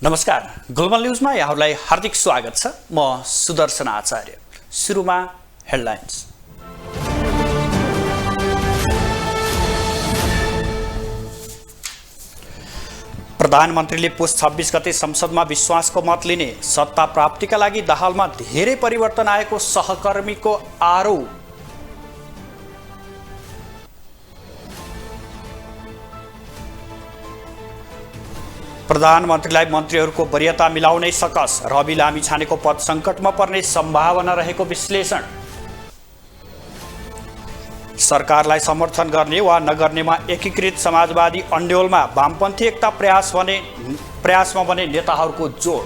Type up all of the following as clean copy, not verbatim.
नमस्कार, ग्लोबल न्यूजमा यहाँहरूलाई हार्दिक स्वागत छ। म सुदर्शन आचार्य। सुरुमा हेडलाइन्स। प्रधानमन्त्रीले पुस 26 गते संसदमा विश्वासको मत लिने, सत्ता प्राप्तिका लागि दाहालमा धेरै परिवर्तन आएको सहकर्मीको आरोप। प्रधानमन्त्रीलाई मन्त्रीहरूको वरियता मिलाउनै सकस, रवि लामिछानेको पद सङ्कटमा पर्ने सम्भावना रहेको विश्लेषण। सरकारलाई समर्थन गर्ने वा नगर्नेमा एकीकृत समाजवादी अन्ड्योलमा वामपन्थी एकता प्रयासमा भने नेताहरूको जोड।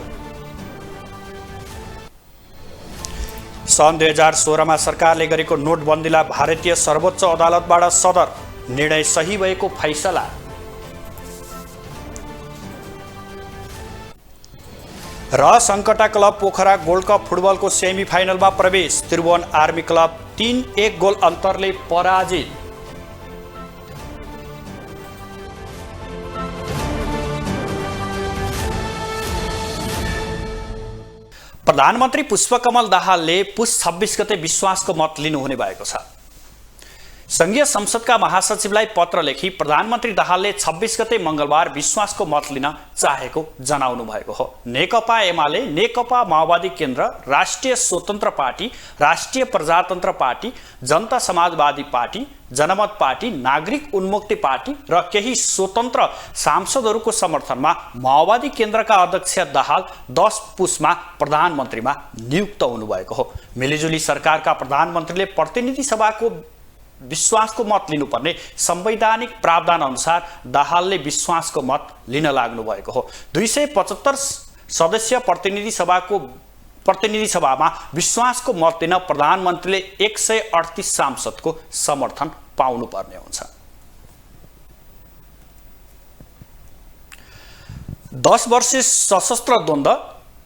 सन् 2016मा सरकारले गरेको नोटबन्दीलाई भारतीय सर्वोच्च अदालतबाट सदर, निर्णय सही भएको फैसला। र Sankata club Pokhara gold cup फुटबलको सेमी फाइनलमा प्रवेश, त्रिभुवन आर्मी क्लब 3-1 गोल अन्तरले पराजित। प्रधानमन्त्री पुष्पकमल दाहालले पुस 26 गते विश्वासको मत लिनुहुने भएको छ। संघीय संसदका महासचिवलाई पत्र लेखी प्रधानमन्त्री दाहालले 26 गते मङ्गलबार विश्वासको मत लिन चाहेको जनाउनु भएको हो। नेकपा एमाले, नेकपा माओवादी केन्द्र, राष्ट्रिय स्वतन्त्र पार्टी, राष्ट्रिय प्रजातन्त्र पार्टी, जनता समाजवादी पार्टी, जनमत पार्टी, नागरिक उन्मुक्ति पार्टी र केही स्वतन्त्र सांसदहरूको समर्थनमा माओवादी केन्द्रका अध्यक्ष दाहाल 10 पुसमा प्रधानमन्त्रीमा नियुक्त हुनुभएको हो। मिलिजुली सरकारका प्रधानमन्त्रीले प्रतिनिधि सभाको विश्वासको मत लिनुपर्ने संवैधानिक प्रावधान अनुसार दाहालले विश्वासको मत लिन लाग्नु भएको हो। 275 सदस्य प्रतिनिधि सभामा विश्वासको मत लिन प्रधानमन्त्रीले 138 सांसदको समर्थन पाउनुपर्ने हुन्छ। 10 वर्षीय सशस्त्र द्वन्द्व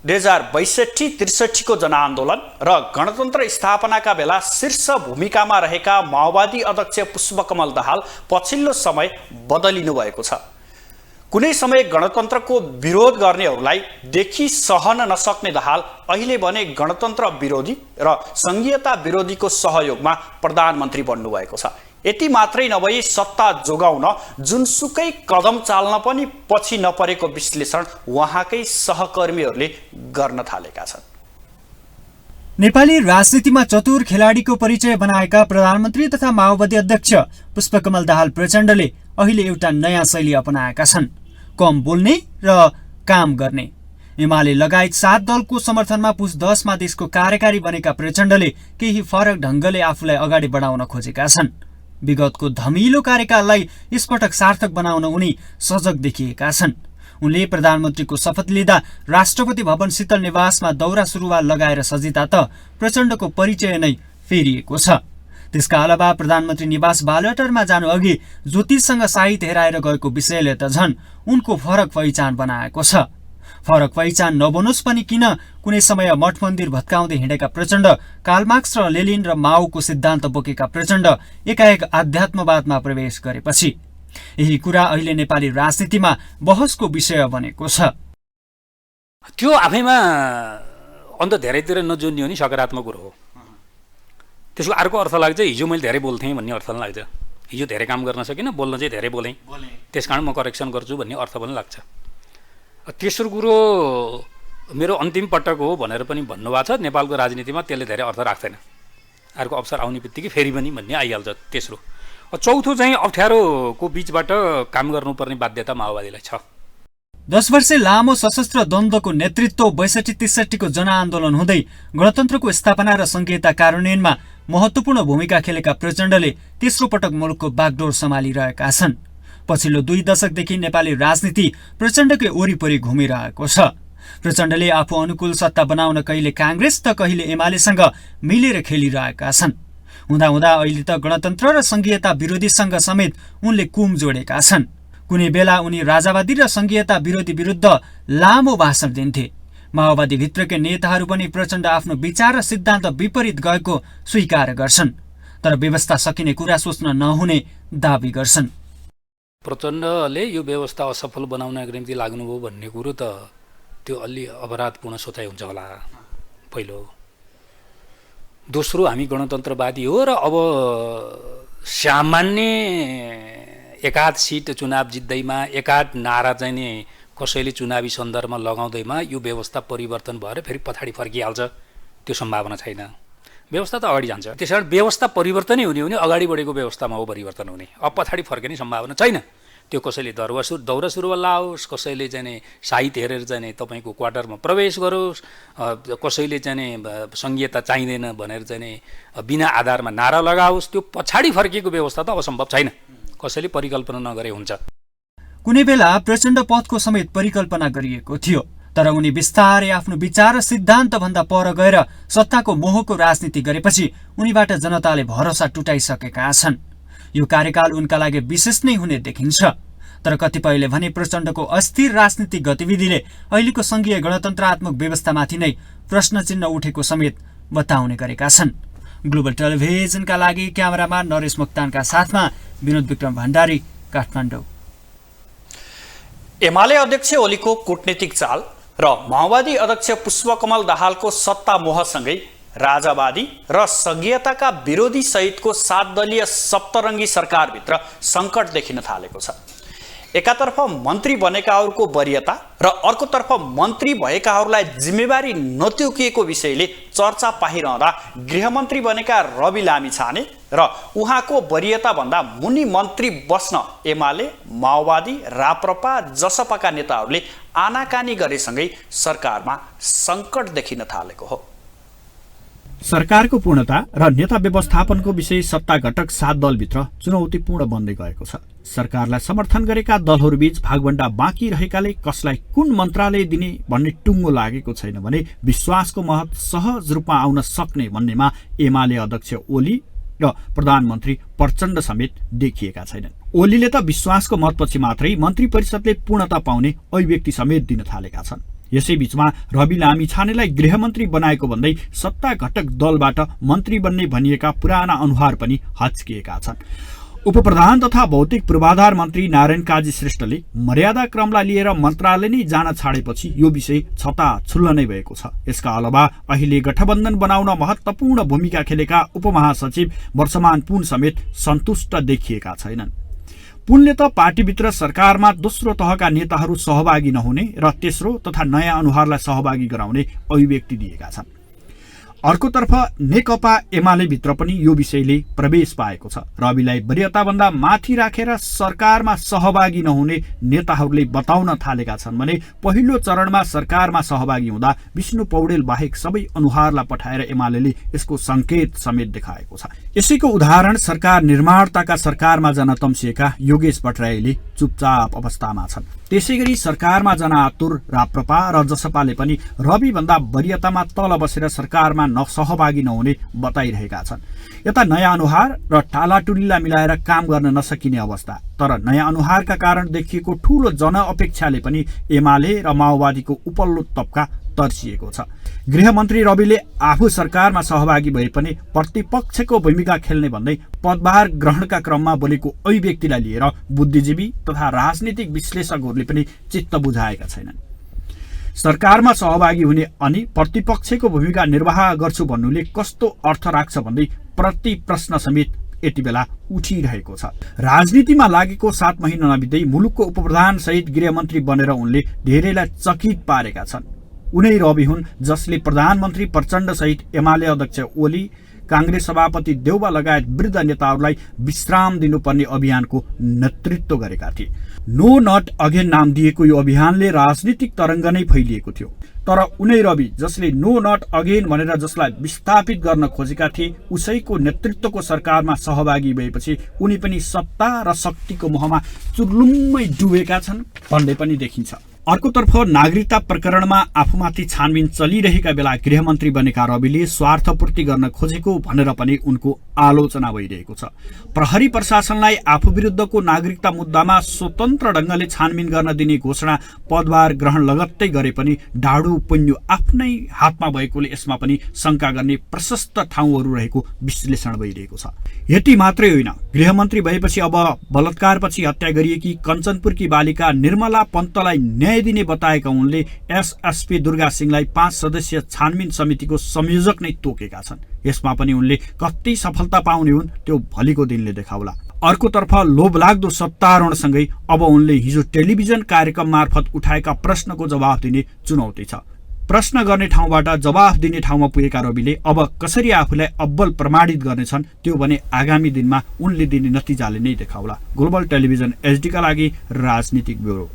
2062-63 को जनआन्दोलन र गणतन्त्र स्थापनाका बेला शीर्ष भूमिकामा रहेका माओवादी अध्यक्ष पुष्पकमल दाहाल पछिल्लो समय बदलिनु भएको छ। कुनै समय गणतन्त्रको विरोध गर्नेहरूलाई देखि सहन नसक्ने दाहाल अहिले भने गणतन्त्र विरोधी र संघीयता विरोधीको सहयोगमा प्रधानमन्त्री बन्नुभएको छ। यति मात्रै नभई सत्ता जोगाउन जुनसुकै कदम चाल्न पनि पछि नपरेको विश्लेषण उहाँकै सहकर्मीहरूले गर्न थालेका छन्। नेपाली राजनीतिमा चतुर खेलाडीको परिचय बनाएका प्रधानमन्त्री तथा माओवादी अध्यक्ष पुष्पकमल दाहाल प्रचण्डले अहिले एउटा नयाँ शैली अपनाएका छन्। कम बोल्ने र काम गर्ने। एमाले लगायत 7 दलको समर्थनमा पुस 10 मा देशको कार्यकारी बनेका प्रचण्डले केही फरक ढङ्गले आफूलाई अगाडि बढाउन खोजेका छन्। विगतको धमिलो कार्यकाललाई यसपटक सार्थक बनाउन उनी सजग देखिएका छन्। उनले प्रधानमन्त्रीको शपथ लिँदा राष्ट्रपति भवन शीतल निवासमा दौरा सुरुवाल लगाएर सजिता त प्रचण्डको परिचय नै फेरिएको छ। त्यसका अलावा प्रधानमन्त्री निवास बालुवाटारमा जानु अघि ज्योतिषसँग साइत हेराएर गएको विषयले त झन् उनको फरक पहिचान बनाएको छ। फरक पहिचान नबनोस् पनि किन, कुनै समय मठ मन्दिर भत्काउँदै हिँडेका प्रचण्ड, कार्लमार्क्स र लेनिन र माओको सिद्धान्त बोकेका प्रचण्ड एकाएक आध्यात्मवादमा प्रवेश गरेपछि यही कुरा अहिले नेपाली राजनीतिमा बहसको विषय बनेको छ। त्यो आफैमा अन्त धेरैतिर नजुन्ने हो नि सकारात्मक कुरो हो। त्यसको अर्को अर्थ लाग्छ हिजो मैले धेरै बोल्थेँ भन्ने अर्थ पनि लाग्छ। हिजो धेरै काम गर्न सकिनँ, बोल्न चाहिँ धेरै बोलेँ, त्यसकारण म करेक्सन गर्छु भन्ने अर्थ पनि लाग्छ। तेस्रो कुरो मेरो अन्तिम पटक हो भनेर पनि भन्नुभएको छ। नेपालको राजनीतिमा त्यसले धेरै अर्थ राख्दैन। अर्को अवसर आउने बित्तिकै फेरि पनि भन्ने आइहाल्छ। तेस्रो। चौथो चाहिँ अप्ठ्यारोको बिचबाट काम गर्नुपर्ने बाध्यता माओवादीलाई छ। 10 वर्ष लामो सशस्त्र द्वन्द्वको नेतृत्व 62-63 को जनआन्दोलन हुँदै गणतन्त्रको स्थापना र संघीयता कार्यान्वयनमा महत्त्वपूर्ण भूमिका खेलेका प्रचण्डले तेस्रो पटक मुलुकको बागडोर सम्हालिरहेका छन्। पछिल्लो 2 दशकदेखि नेपाली राजनीति प्रचण्डकै वरिपरि घुमिरहेको छ। प्रचण्डले आफू अनुकूल सत्ता बनाउन कहिले काङ्ग्रेस त कहिले एमालेसँग मिलेर खेलिरहेका छन्। हुँदा अहिले त गणतन्त्र र संघीयता विरोधीसँग समेत उनले कुम जोडेका छन्। कुनै बेला उनी राजावादी र संघीयता विरोधी विरुद्ध लामो भाषण दिन्थे। माओवादी भित्रकै नेताहरू पनि प्रचण्ड आफ्नो विचार र सिद्धान्त विपरीत गएको स्वीकार गर्छन्, तर व्यवस्था सकिने कुरा सोच्न नहुने दाबी गर्छन्। प्रचण्डले यो व्यवस्था असफल बनाउनका निम्ति लाग्नुभयो भन्ने कुरो त त्यो अलि अपराधपूर्ण सोचाइ हुन्छ होला पहिलो। दोस्रो, हामी गणतन्त्रवादी हो र अब सामान्य एकाध सिट चुनाव जित्दैमा एकाध नारा चाहिँ नि कसैले चुनावी सन्दर्भमा लगाउँदैमा यो व्यवस्था परिवर्तन भएर फेरि पछाडि फर्किहाल्छ, त्यो सम्भावना छैन। व्यवस्था त अगाडि जान्छ। त्यसकारण व्यवस्था परिवर्तनै हुने हो भने अगाडि बढेको व्यवस्थामा हो परिवर्तन हुने। अब पछाडि फर्किने सम्भावना छैन। त्यो कसैले दौरा सुरुवाल लाओस्, कसैले चाहिँ साहित्य हेरेर चाहिँ तपाईँको क्वार्टरमा प्रवेश गरोस्, कसैले चाहिँ सङ्घीयता चाहिँदैन भनेर चाहिँ बिना आधारमा नारा लगाओस्, त्यो पछाडि फर्किएको व्यवस्था त अब सम्भव छैन। कसैले परिकल्पना नगरे हुन्छ। कुनै बेला प्रचण्ड पदको समेत परिकल्पना गरिएको थियो, तर उनी बिस्तारै आफ्नो विचार र सिद्धान्तभन्दा पर गएर सत्ताको मोहको राजनीति गरेपछि उनीबाट जनताले भरोसा टुटाइसकेका छन्। यो कार्यकाल उनका लागि विशेष नै हुने देखिन्छ। तर कतिपयले भने प्रचण्डको अस्थिर राजनीतिक गतिविधिले अहिलेको सङ्घीय गणतन्त्रात्मक व्यवस्थामाथि नै प्रश्न चिन्ह उठेको समेत बताउने गरेका छन्। ग्लोबल टेलिभिजनका लागि क्यामेरामा नरेश मोक्तानका साथमा विनोद विक्रम भण्डारी, काठमाडौँ। एमाले अध्यक्ष ओलीको कूटनीतिक चाल र माओवादी अध्यक्ष पुष्पकमल दाहालको सत्ता मोहसँगै राजावादी र सङ्घीयताका विरोधी सहितको 7 दलीय सप्तरङ्गी सरकारभित्र सङ्कट देखिन थालेको छ। एकातर्फ मन्त्री बनेकाहरूको वरियता र अर्कोतर्फ मन्त्री भएकाहरूलाई जिम्मेवारी नतोकिएको विषयले चर्चा पाइरहँदा गृहमन्त्री बनेका रवि लामिछाने र उहाँको वरियताभन्दा मुनि मन्त्री बस्न एमाले, माओवादी, राप्रपा, जसपाका नेताहरूले आनाकानी गरेसँगै सरकारमा सङ्कट देखिन थालेको हो। सरकारको पूर्णता र नेता व्यवस्थापनको विषय सत्ता घटक 7 दलभित्र चुनौतीपूर्ण बन्दै गएको छ। सरकारलाई समर्थन गरेका दलहरूबीच भागभण्डा बाँकी रहेकाले कसलाई कुन मन्त्रालय दिने भन्ने टुङ्गो लागेको छैन भने विश्वासको महत सहज रूपमा आउन सक्ने भन्नेमा एमाले अध्यक्ष ओली र प्रधानमन्त्री प्रचण्ड समेत देखिएका छैनन्। ओलीले त विश्वासको मतपछि मात्रै मन्त्री परिषदले पूर्णता पाउने अभिव्यक्ति समेत दिन थालेका छन्। यसैबीचमा रवि लामिछानेलाई गृहमन्त्री बनाएको भन्दै सत्ता घटक दलबाट मन्त्री बन्ने भनिएका पुराना अनुहार पनि हच्किएका छन्। उपप्रधान तथा भौतिक पूर्वाधार मन्त्री नारायण काजी श्रेष्ठले मर्यादा क्रमलाई लिएर मन्त्रालय नै जान छाडेपछि यो विषय छताछुल्ल नै भएको छ। यसका अलावा अहिले गठबन्धन बनाउन महत्त्वपूर्ण भूमिका खेलेका उपमहासचिव वर्षमान पुन समेत सन्तुष्ट देखिएका छैनन्। पुनले त पार्टीभित्र सरकारमा दोस्रो तहका नेताहरू सहभागी नहुने र तेस्रो तथा नयाँ अनुहारलाई सहभागी गराउने अभिव्यक्ति दिएका छन्। अर्कोतर्फ नेकपा एमाले भित्र पनि यो विषयले प्रवेश पाएको छ। रविलाई वरियताभन्दा माथि राखेर सरकारमा सहभागी नहुने नेताहरूले बताउन थालेका छन् भने पहिलो चरणमा सरकारमा सहभागी हुँदा विष्णु पौडेल बाहेक सबै अनुहारलाई पठाएर एमालेले यसको संकेत समेत देखाएको छ। यसैको उदाहरण सरकार निर्माणताका सरकारमा जान तम्सिएका योगेश भट्टराईले चुपचाप अवस्थामा छन्। त्यसैगरी सरकारमा जान आतुर राप्रपा र जसपाले पनि रविभन्दा वरियतामा तल बसेर सरकारमा सहभागी नहुने बताइरहेका छन्। यता नयाँ अनुहार र टालाटुलीलाई मिलाएर काम गर्न नसकिने अवस्था, तर नयाँ अनुहारका कारण देखिएको ठूलो जनअपेक्षाले पनि एमाले र माओवादीको उपल्लो तबका तर्सिएको छ। गृहमन्त्री रविले आफू सरकारमा सहभागी भए पनि प्रतिपक्षको भूमिका खेल्ने भन्दै पदभार ग्रहणका क्रममा बोलेको अभिव्यक्तिलाई लिएर बुद्धिजीवी तथा राजनीतिक विश्लेषकहरूले पनि चित्त बुझाएका छैनन्। सरकारमा सहभागी हुने अनि प्रतिपक्षको भूमिका निर्वाह गर्छु भन्नुले कस्तो अर्थ राख्छ भन्दै प्रति प्रश्न समेत यति बेला उठिरहेको छ। राजनीतिमा लागेको 7 महिना नबित्दै मुलुकको उपप्रधान सहित गृहमन्त्री बनेर उनले धेरैलाई चकित पारेका छन्। उनै रवि हुन् जसले प्रधानमन्त्री प्रचण्ड सहित एमाले अध्यक्ष ओली, काङ्ग्रेस सभापति देउबा लगायत वृद्ध नेताहरूलाई विश्राम दिनुपर्ने अभियानको नेतृत्व गरेका थिए। नो नट अगेन नाम दिएको यो अभियानले राजनीतिक तरङ्ग नै फैलिएको थियो। तर उनै रवि जसले नो नट अगेन भनेर जसलाई विस्थापित गर्न खोजेका थिए उसैको नेतृत्वको सरकारमा सहभागी भएपछि उनी पनि सत्ता र शक्तिको मोहमा चुर्लुम्मै डुबेका छन् भन्ने पनि देखिन्छ। अर्कोतर्फ नागरिकता प्रकरणमा आफूमाथि छानबिन चलिरहेका बेला गृहमन्त्री बनेका रविले स्वार्थपूर्ति गर्न खोजेको भनेर पनि उनको आलोचना भइरहेको छ। प्रहरी प्रशासनलाई आफू विरुद्धको नागरिकता मुद्दामा स्वतन्त्र ढङ्गले छानबिन गर्न दिने घोषणा पदभार ग्रहण लगत्तै गरे पनि ढाडु पुन्यु आफ्नै हातमा भएकोले यसमा पनि शङ्का गर्ने प्रशस्त ठाउँहरू रहेको विश्लेषण भइरहेको छ। यति मात्रै होइन, गृहमन्त्री भएपछि अब बलात्कारपछि हत्या गरिएकी कञ्चनपुरकी बालिका निर्मला पन्तलाई न्याय बनाइदिने बताएका उनले एसएसपी दुर्गा सिंहलाई 5 सदस्यीय छानबिन समितिको संयोजक नै तोकेका छन्। यसमा पनि उनले कति सफलता पाउने हुन् त्यो भोलिको दिनले देखाउला। अर्कोतर्फ लोभलाग्दो सत्तारोहणसँगै अब उनले हिजो टेलिभिजन कार्यक्रम मार्फत उठाएका प्रश्नको जवाफ दिने चुनौती छ। प्रश्न गर्ने ठाउँबाट जवाफ दिने ठाउँमा पुगेका रविले अब कसरी आफूलाई अब्बल प्रमाणित गर्नेछन् त्यो भने आगामी दिनमा उनले दिने नतिजाले नै देखाउला। ग्लोबल टेलिभिजन एचडीका लागि राजनीतिक ब्युरो।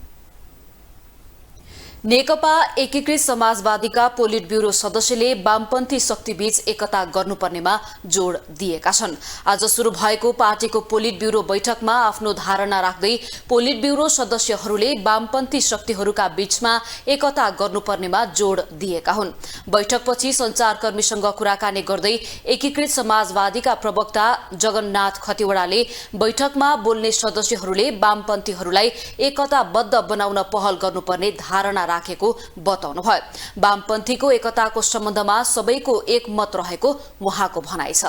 नेकपा एकीकृत समाजवादीका पोलिट ब्युरो सदस्यले वामपन्थी शक्तिबीच एकता गर्नुपर्नेमा जोड दिएका छन्। आज सुरु भएको पार्टीको पोलिट ब्युरो बैठकमा आफ्नो धारणा राख्दै पोलिट ब्युरो सदस्यहरूले वामपन्थी शक्तिहरूका बीचमा एकता गर्नुपर्नेमा जोड दिएका हुन्। बैठकपछि सञ्चारकर्मीसँग कुराकानी गर्दै एकीकृत समाजवादीका प्रवक्ता जगन्नाथ खतिवड़ाले बैठकमा बोल्ने सदस्यहरूले वामपन्थीहरूलाई एकताबद्ध बनाउन पहल गर्नुपर्ने धारणा राखेको बताउनुभयो। वामपन्थीको एकताको सम्बन्धमा सबैको एकमत रहेको उहाँको भनाइ छ।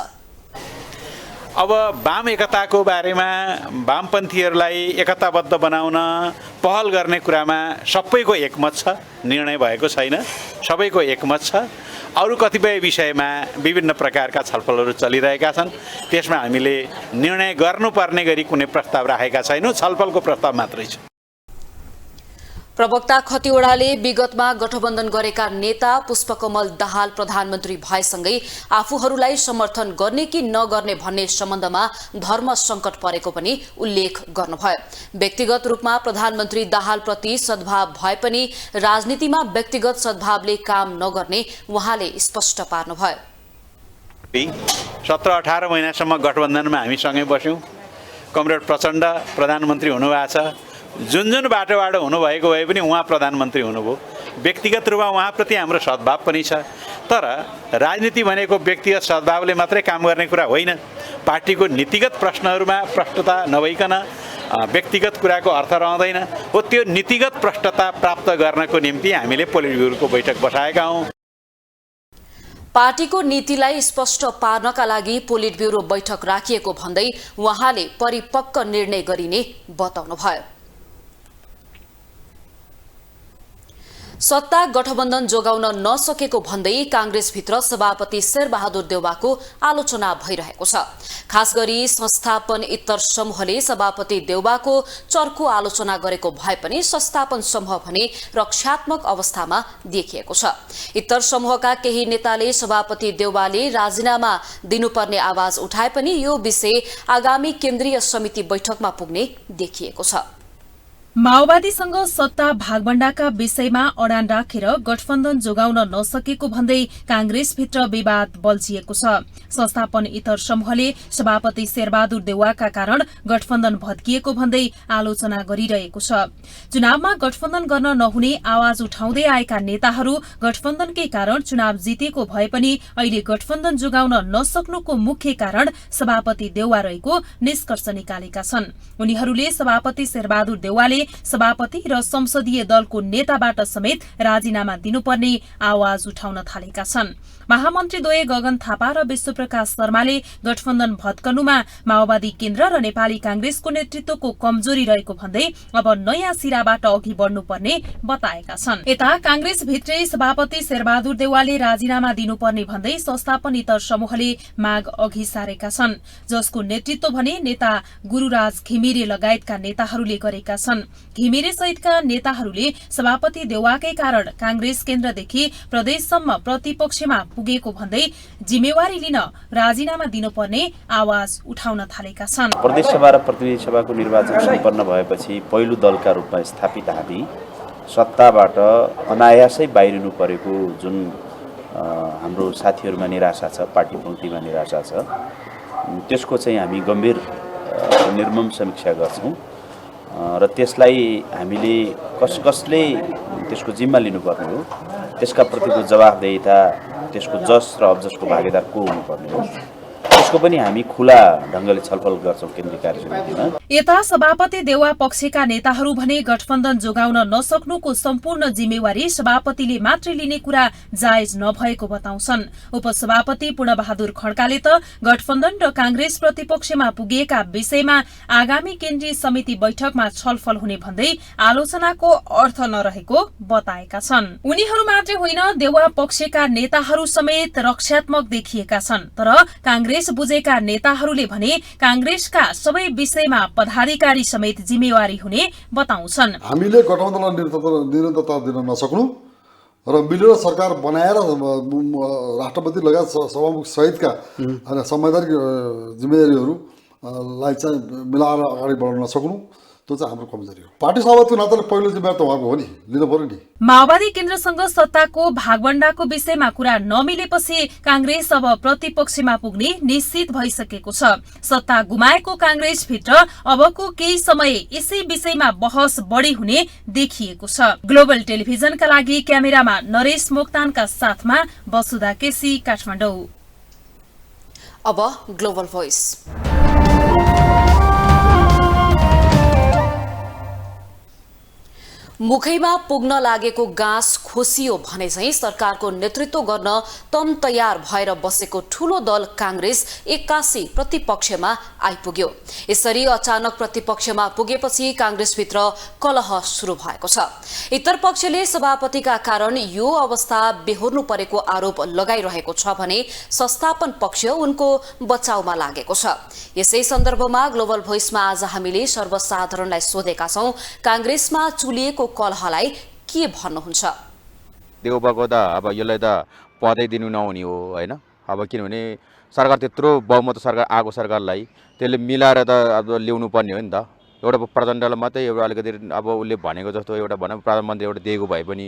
अब वाम एकताको बारेमा वामपन्थीहरूलाई एकताबद्ध बनाउन पहल गर्ने कुरामा सबैको एकमत छ, निर्णय भएको छैन, सबैको एकमत छ। अरू कतिपय विषयमा विभिन्न प्रकारका छलफलहरू चलिरहेका छन्, त्यसमा हामीले निर्णय गर्नुपर्ने गरी कुनै प्रस्ताव राखेका छैनौँ, छलफलको प्रस्ताव मात्रै छ। प्रवक्ता खतिवड़ाले विगतमा गठबन्धन गरेका नेता पुष्पकमल दाहाल प्रधानमन्त्री भएसँगै आफूहरूलाई समर्थन गर्ने कि नगर्ने भन्ने सम्बन्धमा धर्म सङ्कट परेको पनि उल्लेख गर्नुभयो। व्यक्तिगत रूपमा प्रधानमन्त्री दाहालप्रति सद्भाव भए पनि राजनीतिमा व्यक्तिगत सद्भावले काम नगर्ने उहाँले स्पष्ट पार्नुभयो। 17-18 महिनासम्म गठबन्धनमा हामी सँगै बस्यौँ। कमरेड प्रचण्ड प्रधानमन्त्री हुनुभएको छ। जुन बाटोबाट हुनुभएको भए पनि उहाँ प्रधानमन्त्री हुनुभयो। व्यक्तिगत रूपमा उहाँप्रति हाम्रो सद्भाव पनि छ। तर राजनीति भनेको व्यक्तिगत सद्भावले मात्रै काम गर्ने कुरा होइन। पार्टीको नीतिगत प्रश्नहरूमा प्रष्टता नभइकन व्यक्तिगत कुराको अर्थ रहँदैन हो। त्यो नीतिगत प्रष्टता प्राप्त गर्नको निम्ति हामीले पोलिट ब्युरोको बैठक बसाएका हौँ। पार्टीको नीतिलाई स्पष्ट पार्नका लागि पोलिट ब्युरो बैठक राखिएको भन्दै उहाँले परिपक्व निर्णय गरिने बताउनुभयो। सत्ता गठबन्धन जोगाउन नसकेको भन्दै कांग्रेसभित्र सभापति शेरबहादुर देउवाको आलोचना भइरहेको छ। खास गरी संस्थापन इत्तर समूहले सभापति देउवाको चर्को आलोचना गरेको भए पनि संस्थापन समूह भने रक्षात्मक अवस्थामा देखिएको छ। इत्तर समूहका केही नेताले सभापति देउवाले राजीनामा दिनुपर्ने आवाज उठाए पनि यो विषय आगामी केन्द्रीय समिति बैठकमा पुग्ने देखिएको छ। माओवादीसँग सत्ता भागवण्डाका विषयमा अडान राखेर गठबन्धन जोगाउन नसकेको भन्दै कांग्रेसभित्र विवाद बल्झिएको छ। संस्थापन इतर समूहले सभापति शेरबहादुर देउवाका कारण गठबन्धन भत्किएको भन्दै आलोचना गरिरहेको छ। चुनावमा गठबन्धन गर्न नहुने आवाज उठाउँदै आएका नेताहरू गठबन्धनकै कारण चुनाव जितेको भए पनि अहिले गठबन्धन जोगाउन नसक्नुको मुख्य कारण सभापति देउवा रहेको निष्कर्ष निकालेका छन्। उनीहरूले सभापति शेरबहादुर देउवाले सभापति र संसदीय दलको नेताबाट समेत राजीनामा दिनुपर्ने आवाज उठाउन थालेका छन्। महामन्त्रीद्वय गगन थापा र विश्वप्रकाश शर्माले गठबन्धन भत्कनुमा माओवादी केन्द्र र नेपाली कांग्रेसको नेतृत्वको कमजोरी रहेको भन्दै अब नयाँ सिराबाट अघि बढ्नुपर्ने बताएका छन्। यता कांग्रेसभित्रै सभापति शेरबहादुर देउवाले राजीनामा दिनुपर्ने भन्दै संस्थापन इतर समूहले माग अघि सारेका छन्, जसको नेतृत्व भने नेता गुरूराज घिमिरे लगायतका नेताहरूले गरेका छन्। घिमिरे सहितका नेताहरूले सभापति देउवाकै कारण कांग्रेस केन्द्रदेखि प्रदेशसम्म प्रतिपक्षमा पुगेको भन्दै जिम्मेवारी लिन राजीनामा दिनुपर्ने आवाज उठाउन थालेका छन्। प्रदेशसभा र प्रतिनिधि सभाको निर्वाचन सम्पन्न भएपछि पहिलो दलका रूपमा स्थापित हामी सत्ताबाट अनायासै बाहिरिनु परेको जुन हाम्रो साथीहरूमा निराशा छ, पार्टी पङ्क्तिमा निराशा छ, त्यसको चाहिँ हामी गम्भीर निर्मम समीक्षा गर्छौँ र त्यसलाई हामीले कसले त्यसको जिम्मा लिनुपर्ने हो, त्यसका प्रतिको जवाफदेहिता, त्यसको जस र अब्जसको भागीदार को हुनुपर्ने हो, त्यसको त्यसको पनि हामी खुला ढङ्गले छलफल गर्छौँ केन्द्रीय कार्य समितिमा। यता सभापति देउवा पक्षका नेताहरू भने गठबन्धन जोगाउन नसक्नुको सम्पूर्ण जिम्मेवारी सभापतिले मात्रै लिने कुरा जायज नभएको बताउँछन्। उपसभापति पूर्णबहादुर खड्काले त गठबन्धन र कांग्रेस प्रतिपक्षमा पुगेका विषयमा आगामी केन्द्रीय समिति बैठकमा छलफल हुने भन्दै आलोचनाको अर्थ नरहेको बताएका छन्। उनीहरू मात्रै होइन, देउवा पक्षका नेताहरू समेत रक्षात्मक देखिएका छन्। तर कांग्रेस बुझेका नेताहरूले भने कांग्रेसका सबै विषयमा पदाधिकारी समेत जिम्मेवारी हुने बताउँछन्। हामीले गठबन्धनलाई निरन्तरता दिन नसक्नु र मिलेर सरकार बनाएर राष्ट्रपति लगायत सभामुख सहितका संवैधानिक जिम्मेदारीहरूलाई चाहिँ मिलाएर अगाडि बढाउन नसक्नु, त्यो चाहिँ हाम्रो कमजोरी हो। पार्टी सभापतिको नाताले पहिलो जिम्मेवारी त उहाँको हो नि, लिनु पर्यो नि। माओवादी केन्द्रसँग सत्ताको भागवण्डाको विषयमा कुरा नमिलेपछि कांग्रेस अब प्रतिपक्षमा पुग्ने निश्चित भइसकेको छ। सत्ता गुमाएको कांग्रेसभित्र अबको केही समय यसै विषयमा बहस बढी हुने देखिएको छ। ग्लोबल टेलिभिजनका लागि क्यामेरामा नरेश मोक्तानका साथमा वसुधा केसी, काठमाडौँ। अब ग्लोबल भोइस। मुखैमा पुग्न लागेको गाँस खोसियो भने चाहिँ सरकारको नेतृत्व गर्न तम तयार भएर बसेको ठूलो दल कांग्रेस एक्कासी प्रतिपक्षमा आइपुग्यो। यसरी अचानक प्रतिपक्षमा पुगेपछि कांग्रेसभित्र कलह सुरु भएको छ। इतरपक्षले सभापतिका कारण यो अवस्था बेहोर्नु परेको आरोप लगाइरहेको छ भने संस्थापन पक्ष उनको बचाउमा लागेको छ। यसै सन्दर्भमा ग्लोबल भोइसमा आज हामीले सर्वसाधारणलाई सोधेका छौं, कांग्रेसमा चुलिएको कलहलाई के भन्नुहुन्छ? देउबाको त अब यसलाई त पदै दिनु नहुने हो हैन। अब किनभने सरकार त्यत्रो बहुमत सरकार आएको सरकारलाई त्यसले मिलाएर त अब ल्याउनु पर्ने हो नि त। एउटा प्रचण्डलाई मात्रै एउटा अलिकति अब उसले भनेको जस्तो एउटा भनौँ प्रधानमन्त्री एउटा दिएको भए पनि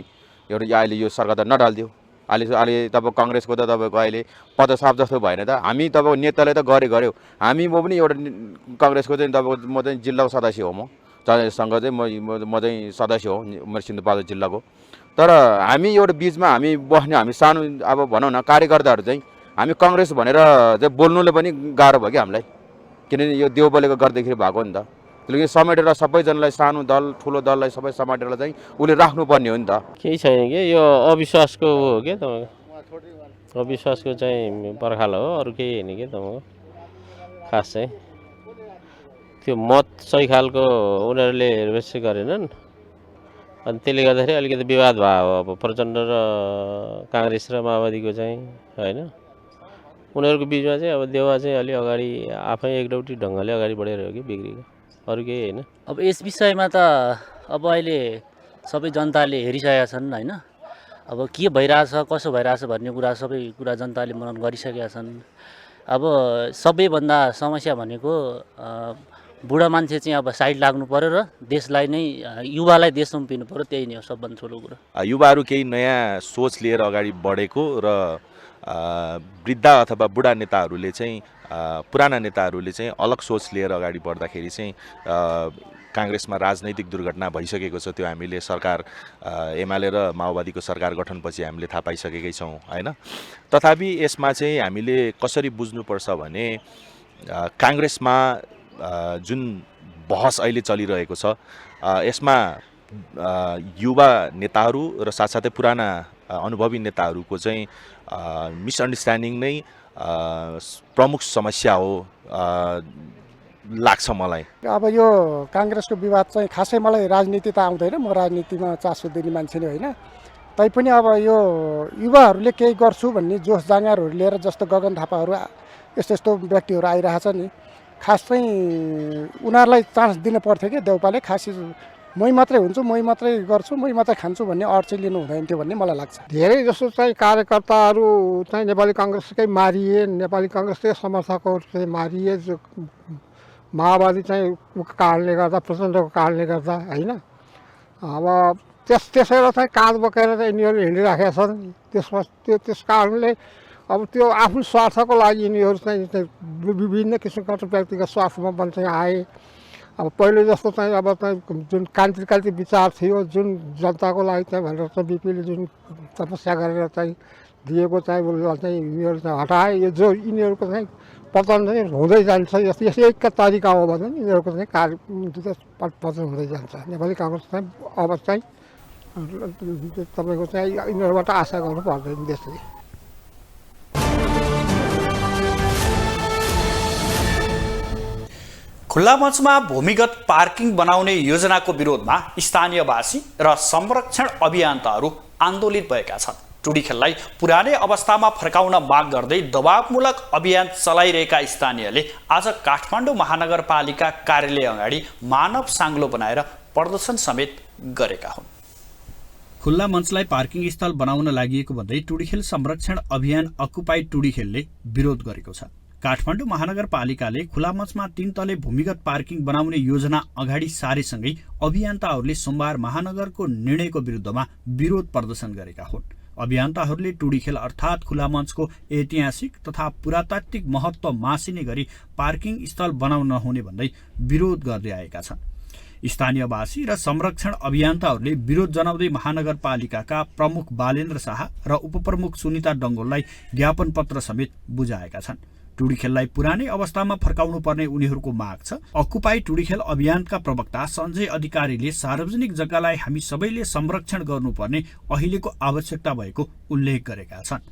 एउटा अहिले यो सरकार त नढाल्दियो। अहिले तपाईँ कांग्रेसको त तपाईँको अहिले पदसाफ जस्तो भएन त। हामी तपाईँको नेताले त गर्यो हामी म पनि एउटा कांग्रेसको चाहिँ तपाईँको म चाहिँ जिल्लाको सदस्य हो, सँग चाहिँ म चाहिँ सदस्य हो मेरो सिन्धुपाल्चोक जिल्लाको। तर हामी एउटा बिचमा हामी बस्ने हामी सानो अब भनौँ न कार्यकर्ताहरू चाहिँ हामी कांग्रेस भनेर चाहिँ बोल्नुले पनि गाह्रो भयो कि हामीलाई, किनभने यो देउबलेको गर्दाखेरि भएको नि त। त्यसले समेटेर सबैजनालाई सानो दल ठुलो दललाई सबै समेटेर चाहिँ उसले राख्नुपर्ने हो नि त। केही छैन कि यो अविश्वासको हो क्या तपाईँको, अविश्वासको चाहिँ पर्खाला हो, अरू केही होइन कि तपाईँको खास चाहिँ। त्यो मत सही खालको उनीहरूले रिसिभ गरेनन् अनि त्यसले गर्दाखेरि अलिकति विवाद भयो। अब प्रचण्ड र कांग्रेस र माओवादीको चाहिँ होइन, उनीहरूको बिचमा चाहिँ अब देउवा चाहिँ अलि अगाडि आफै एकलौटी ढङ्गले अगाडि बढेर हो कि बिग्रेको, अरू केही होइन। अब यस विषयमा त अब अहिले सबै जनताले हेरिसकेका छन् होइन। अब के भइरहेछ कसो भइरहेछ भन्ने कुरा सबै कुरा जनताले मनन गरिसकेका छन्। अब सबैभन्दा समस्या भनेको बुढा मान्छे चाहिँ अब साइड लाग्नु पर्यो र देशलाई नै युवालाई देश सुम्पिनु पर्यो, त्यही नै हो सबभन्दा ठुलो कुरा। युवाहरू केही नयाँ सोच लिएर अगाडि बढेको र वृद्ध अथवा बुढा नेताहरूले चाहिँ पुराना नेताहरूले चाहिँ अलग सोच लिएर अगाडि बढ्दाखेरि चाहिँ कांग्रेसमा राजनैतिक दुर्घटना भइसकेको छ। त्यो हामीले सरकार एमाले र माओवादीको सरकार गठनपछि हामीले थाहा पाइसकेकै छौँ होइन। तथापि यसमा चाहिँ हामीले कसरी बुझ्नुपर्छ भने कांग्रेसमा जुन बहस अहिले चलिरहेको छ यसमा युवा नेताहरू र साथसाथै पुराना अनुभवी नेताहरूको चाहिँ मिसअन्डरस्ट्यान्डिङ नै प्रमुख समस्या हो लाग्छ मलाई। अब यो कांग्रेसको विवाद चाहिँ खासै मलाई राजनीति त आउँदैन, म राजनीतिमा चासो दिने मान्छे नै होइन। तैपनि अब यो युवाहरूले केही गर्छु भन्ने जोस जाँगरहरू लिएर जस्तो गगन थापाहरू यस्तो यस्तो व्यक्तिहरू आइरहेछ नि, खास चाहिँ उनीहरूलाई चान्स दिनु पर्थ्यो कि देउपाले। खासै मै मात्रै हुन्छु, मै मात्रै गर्छु, मै मात्रै खान्छु भन्ने अड चाहिँ लिनु हुँदैन थियो भन्ने मलाई लाग्छ। धेरै जस्तो चाहिँ कार्यकर्ताहरू चाहिँ नेपाली कांग्रेसकै मारिए, नेपाली कांग्रेसकै समर्थकहरू चाहिँ मारिए, जो माओवादी चाहिँ कारणले गर्दा, प्रचण्डको कारणले गर्दा होइन। अब त्यसैलाई चाहिँ काँध बोकेर चाहिँ यिनीहरू हिँडिराखेका छन्। त्यस कारणले अब त्यो आफ्नो स्वार्थको लागि यिनीहरू चाहिँ विभिन्न किसिमका व्यक्तिगत स्वार्थमा पनि चाहिँ आए। अब पहिले जस्तो चाहिँ अब चाहिँ जुन क्रान्तिकारी विचार थियो, जुन जनताको लागि चाहिँ भनेर चाहिँ बिपीले जुन तपस्या गरेर चाहिँ दिएको चाहिँ उसलाई चाहिँ यिनीहरू चाहिँ हटाए। यो जो यिनीहरूको चाहिँ पतन चाहिँ हुँदै जान्छ, यसैका तरिका हो भने यिनीहरूको चाहिँ पतन हुँदै जान्छ। नेपाली काङ्ग्रेस चाहिँ अब चाहिँ तपाईँको चाहिँ यिनीहरूबाट आशा गर्नु पर्दैन देशले। खुल्ला मञ्चमा भूमिगत पार्किङ बनाउने योजनाको विरोधमा स्थानीयवासी र संरक्षण अभियन्ताहरू आन्दोलित भएका छन्। टुडीखेललाई पुरानै अवस्थामा फर्काउन माग गर्दै दबावमूलक अभियान चलाइरहेका स्थानीयले आज काठमाडौँ महानगरपालिका कार्यालय अगाडि मानव साङ्लो बनाएर प्रदर्शन समेत गरेका हुन्। खुल्ला मञ्चलाई पार्किङ स्थल बनाउन लागि भन्दै टुडीखेल संरक्षण अभियान अकुपाई टुडीखेलले विरोध गरेको छ। काठमाडौँ महानगरपालिकाले खुला मञ्चमा 3 तले भूमिगत पार्किङ बनाउने योजना अगाडि सारेसँगै अभियन्ताहरूले सोमबार महानगरको निर्णयको विरुद्धमा विरोध प्रदर्शन गरेका हुन्। अभियन्ताहरूले टुडीखेल अर्थात् खुला मञ्चको ऐतिहासिक तथा पुरातात्विक महत्त्व मासिने गरी पार्किङ स्थल बनाउन नहुने भन्दै विरोध गर्दै आएका छन्। स्थानीयवासी र संरक्षण अभियन्ताहरूले विरोध जनाउँदै महानगरपालिकाका प्रमुख बालेन्द्र शाह र उपप्रमुख सुनिता डङ्गोललाई ज्ञापन पत्र समेत बुझाएका छन्। टुडीखेललाई पुरानै अवस्थामा फर्काउनु पर्ने उनीहरूको माग छ। अकुपाई टुडीखेल अभियानका प्रवक्ता सञ्जय अधिकारीले सार्वजनिक जग्गालाई हामी सबैले संरक्षण गर्नुपर्ने अहिलेको आवश्यकता भएको उल्लेख गरेका छन्।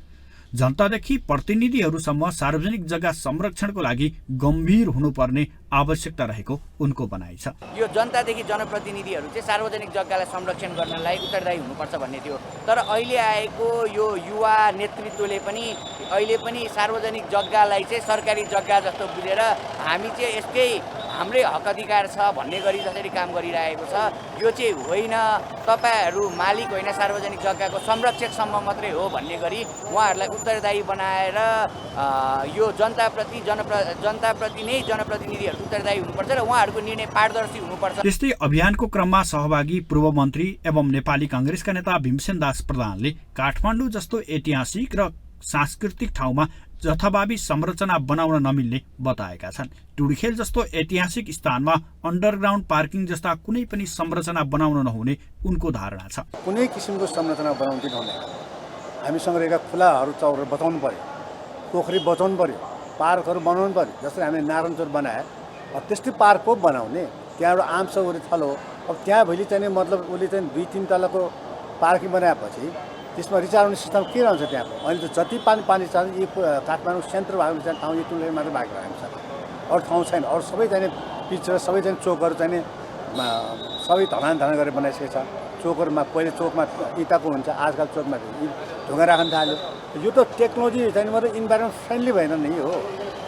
जनतादेखि प्रतिनिधिहरूसम्म सार्वजनिक जग्गा संरक्षणको लागि गम्भीर हुनुपर्ने आवश्यकता रहेको उनको भनाइ छ। यो जनतादेखि जनप्रतिनिधिहरू चाहिँ सार्वजनिक जग्गालाई संरक्षण गर्नलाई उत्तरदायी हुनुपर्छ भन्ने थियो। तर अहिले आएको यो युवा नेतृत्वले पनि अहिले पनि सार्वजनिक जग्गालाई चाहिँ सरकारी जग्गा जस्तो बुझेर हामी चाहिँ यसकै हाम्रै हक अधिकार छ भन्ने गरी जसरी काम गरिरहेको छ, यो चाहिँ होइन। तपाईहरू मालिक होइन, सार्वजनिक जग्गाको संरक्षकसम्म मात्रै हो भन्ने गरी उहाँहरूलाई उत्तरदायी बनाएर यो जनताप्रति नै जनप्रतिनिधिहरू उत्तरदायी हुनुपर्छ र उहाँहरूको निर्णय पारदर्शी हुनुपर्छ। त्यस्तै अभियानको क्रममा सहभागी पूर्व मन्त्री एवं नेपाली काङ्ग्रेसका नेता भीमसेन दास प्रधानले काठमाडौँ जस्तो ऐतिहासिक र सांस्कृतिक ठाउँमा जथाभावी संरचना बनाउन नमिल्ने बताएका छन्। टुडीखेल जस्तो ऐतिहासिक स्थानमा अन्डरग्राउन्ड पार्किङ जस्ता कुनै पनि संरचना बनाउन नहुने उनको धारणा छ। कुनै किसिमको संरचना बनाउन दिनुहुन्न। हामीसँग रहेका खुलाहरू चौरहरू बचाउनु पर्यो, पोखरी बचाउनु पर्यो, पार्कहरू बनाउनु पर्यो। जस्तै हामीले नारायणचोर बनाए, त्यस्तै पार्क पो बनाउने। त्यहाँ एउटा आमसो थलो, अब त्यहाँ भोलि चाहिँ मतलब उसले चाहिँ 2-3 तलाको पार्किङ बनाएपछि त्यसमा रिचार्ज सिस्टम के रहन्छ त्यहाँ? अहिले त जति पानी छ यो काठमाडौँ सेन्टर भएको ठाउँ यो तुलनाले मात्रै भएको रहेको छ। अरू ठाउँ छैन। अरू सबै चाहिँ पिच र सबै चाहिँ चोकहरू चाहिँ सबै धरान गरेर बनाइसकेको छ। चोकहरूमा पहिले चोकमा इँटाको हुन्छ, आजकल चोकमा ढुङ्गा राख्न थाल्यो। यो त टेक्नोलोजी चाहिँ मात्रै इन्भाइरोमेन्ट फ्रेन्डली भएन नि हो।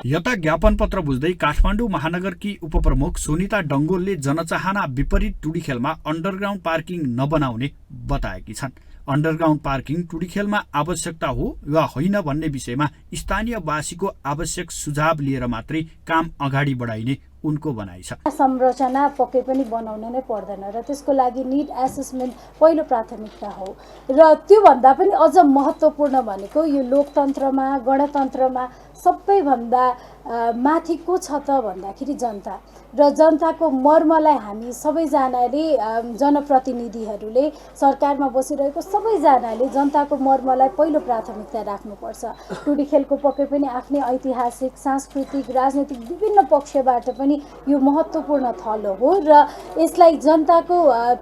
यता ज्ञापन पत्र बुझ्दै काठमाडौँ महानगरकी उपप्रमुख सुनिता डङ्गोलले जनचाहना विपरीत टुडीखेलमा अन्डरग्राउन्ड पार्किङ नबनाउने बताएकी छन्। अन्डरग्राउन्ड पार्किङ टुडीखेलमा आवश्यकता हो वा होइन भन्ने विषयमा स्थानीयवासीको आवश्यक सुझाव लिएर मात्रै काम अगाडि बढाइने उनको भनाइ छ। संरचना पक्कै पनि बनाउन नै पर्दैन र त्यसको लागि निड एसेसमेन्ट पहिलो प्राथमिकता हो। र त्योभन्दा पनि अझ महत्त्वपूर्ण भनेको यो लोकतन्त्रमा गणतन्त्रमा सबैभन्दा माथि को छ त भन्दाखेरि जनता। र जनताको मर्मलाई हामी सबैजनाले जनप्रतिनिधिहरूले सरकारमा बसिरहेको सबैजनाले जनताको मर्मलाई पहिलो प्राथमिकता राख्नुपर्छ। टुडीखेलको पक्कै पनि आफ्नै ऐतिहासिक सांस्कृतिक राजनैतिक विभिन्न पक्षबाट पनि यो महत्त्वपूर्ण थलो हो र यसलाई जनताको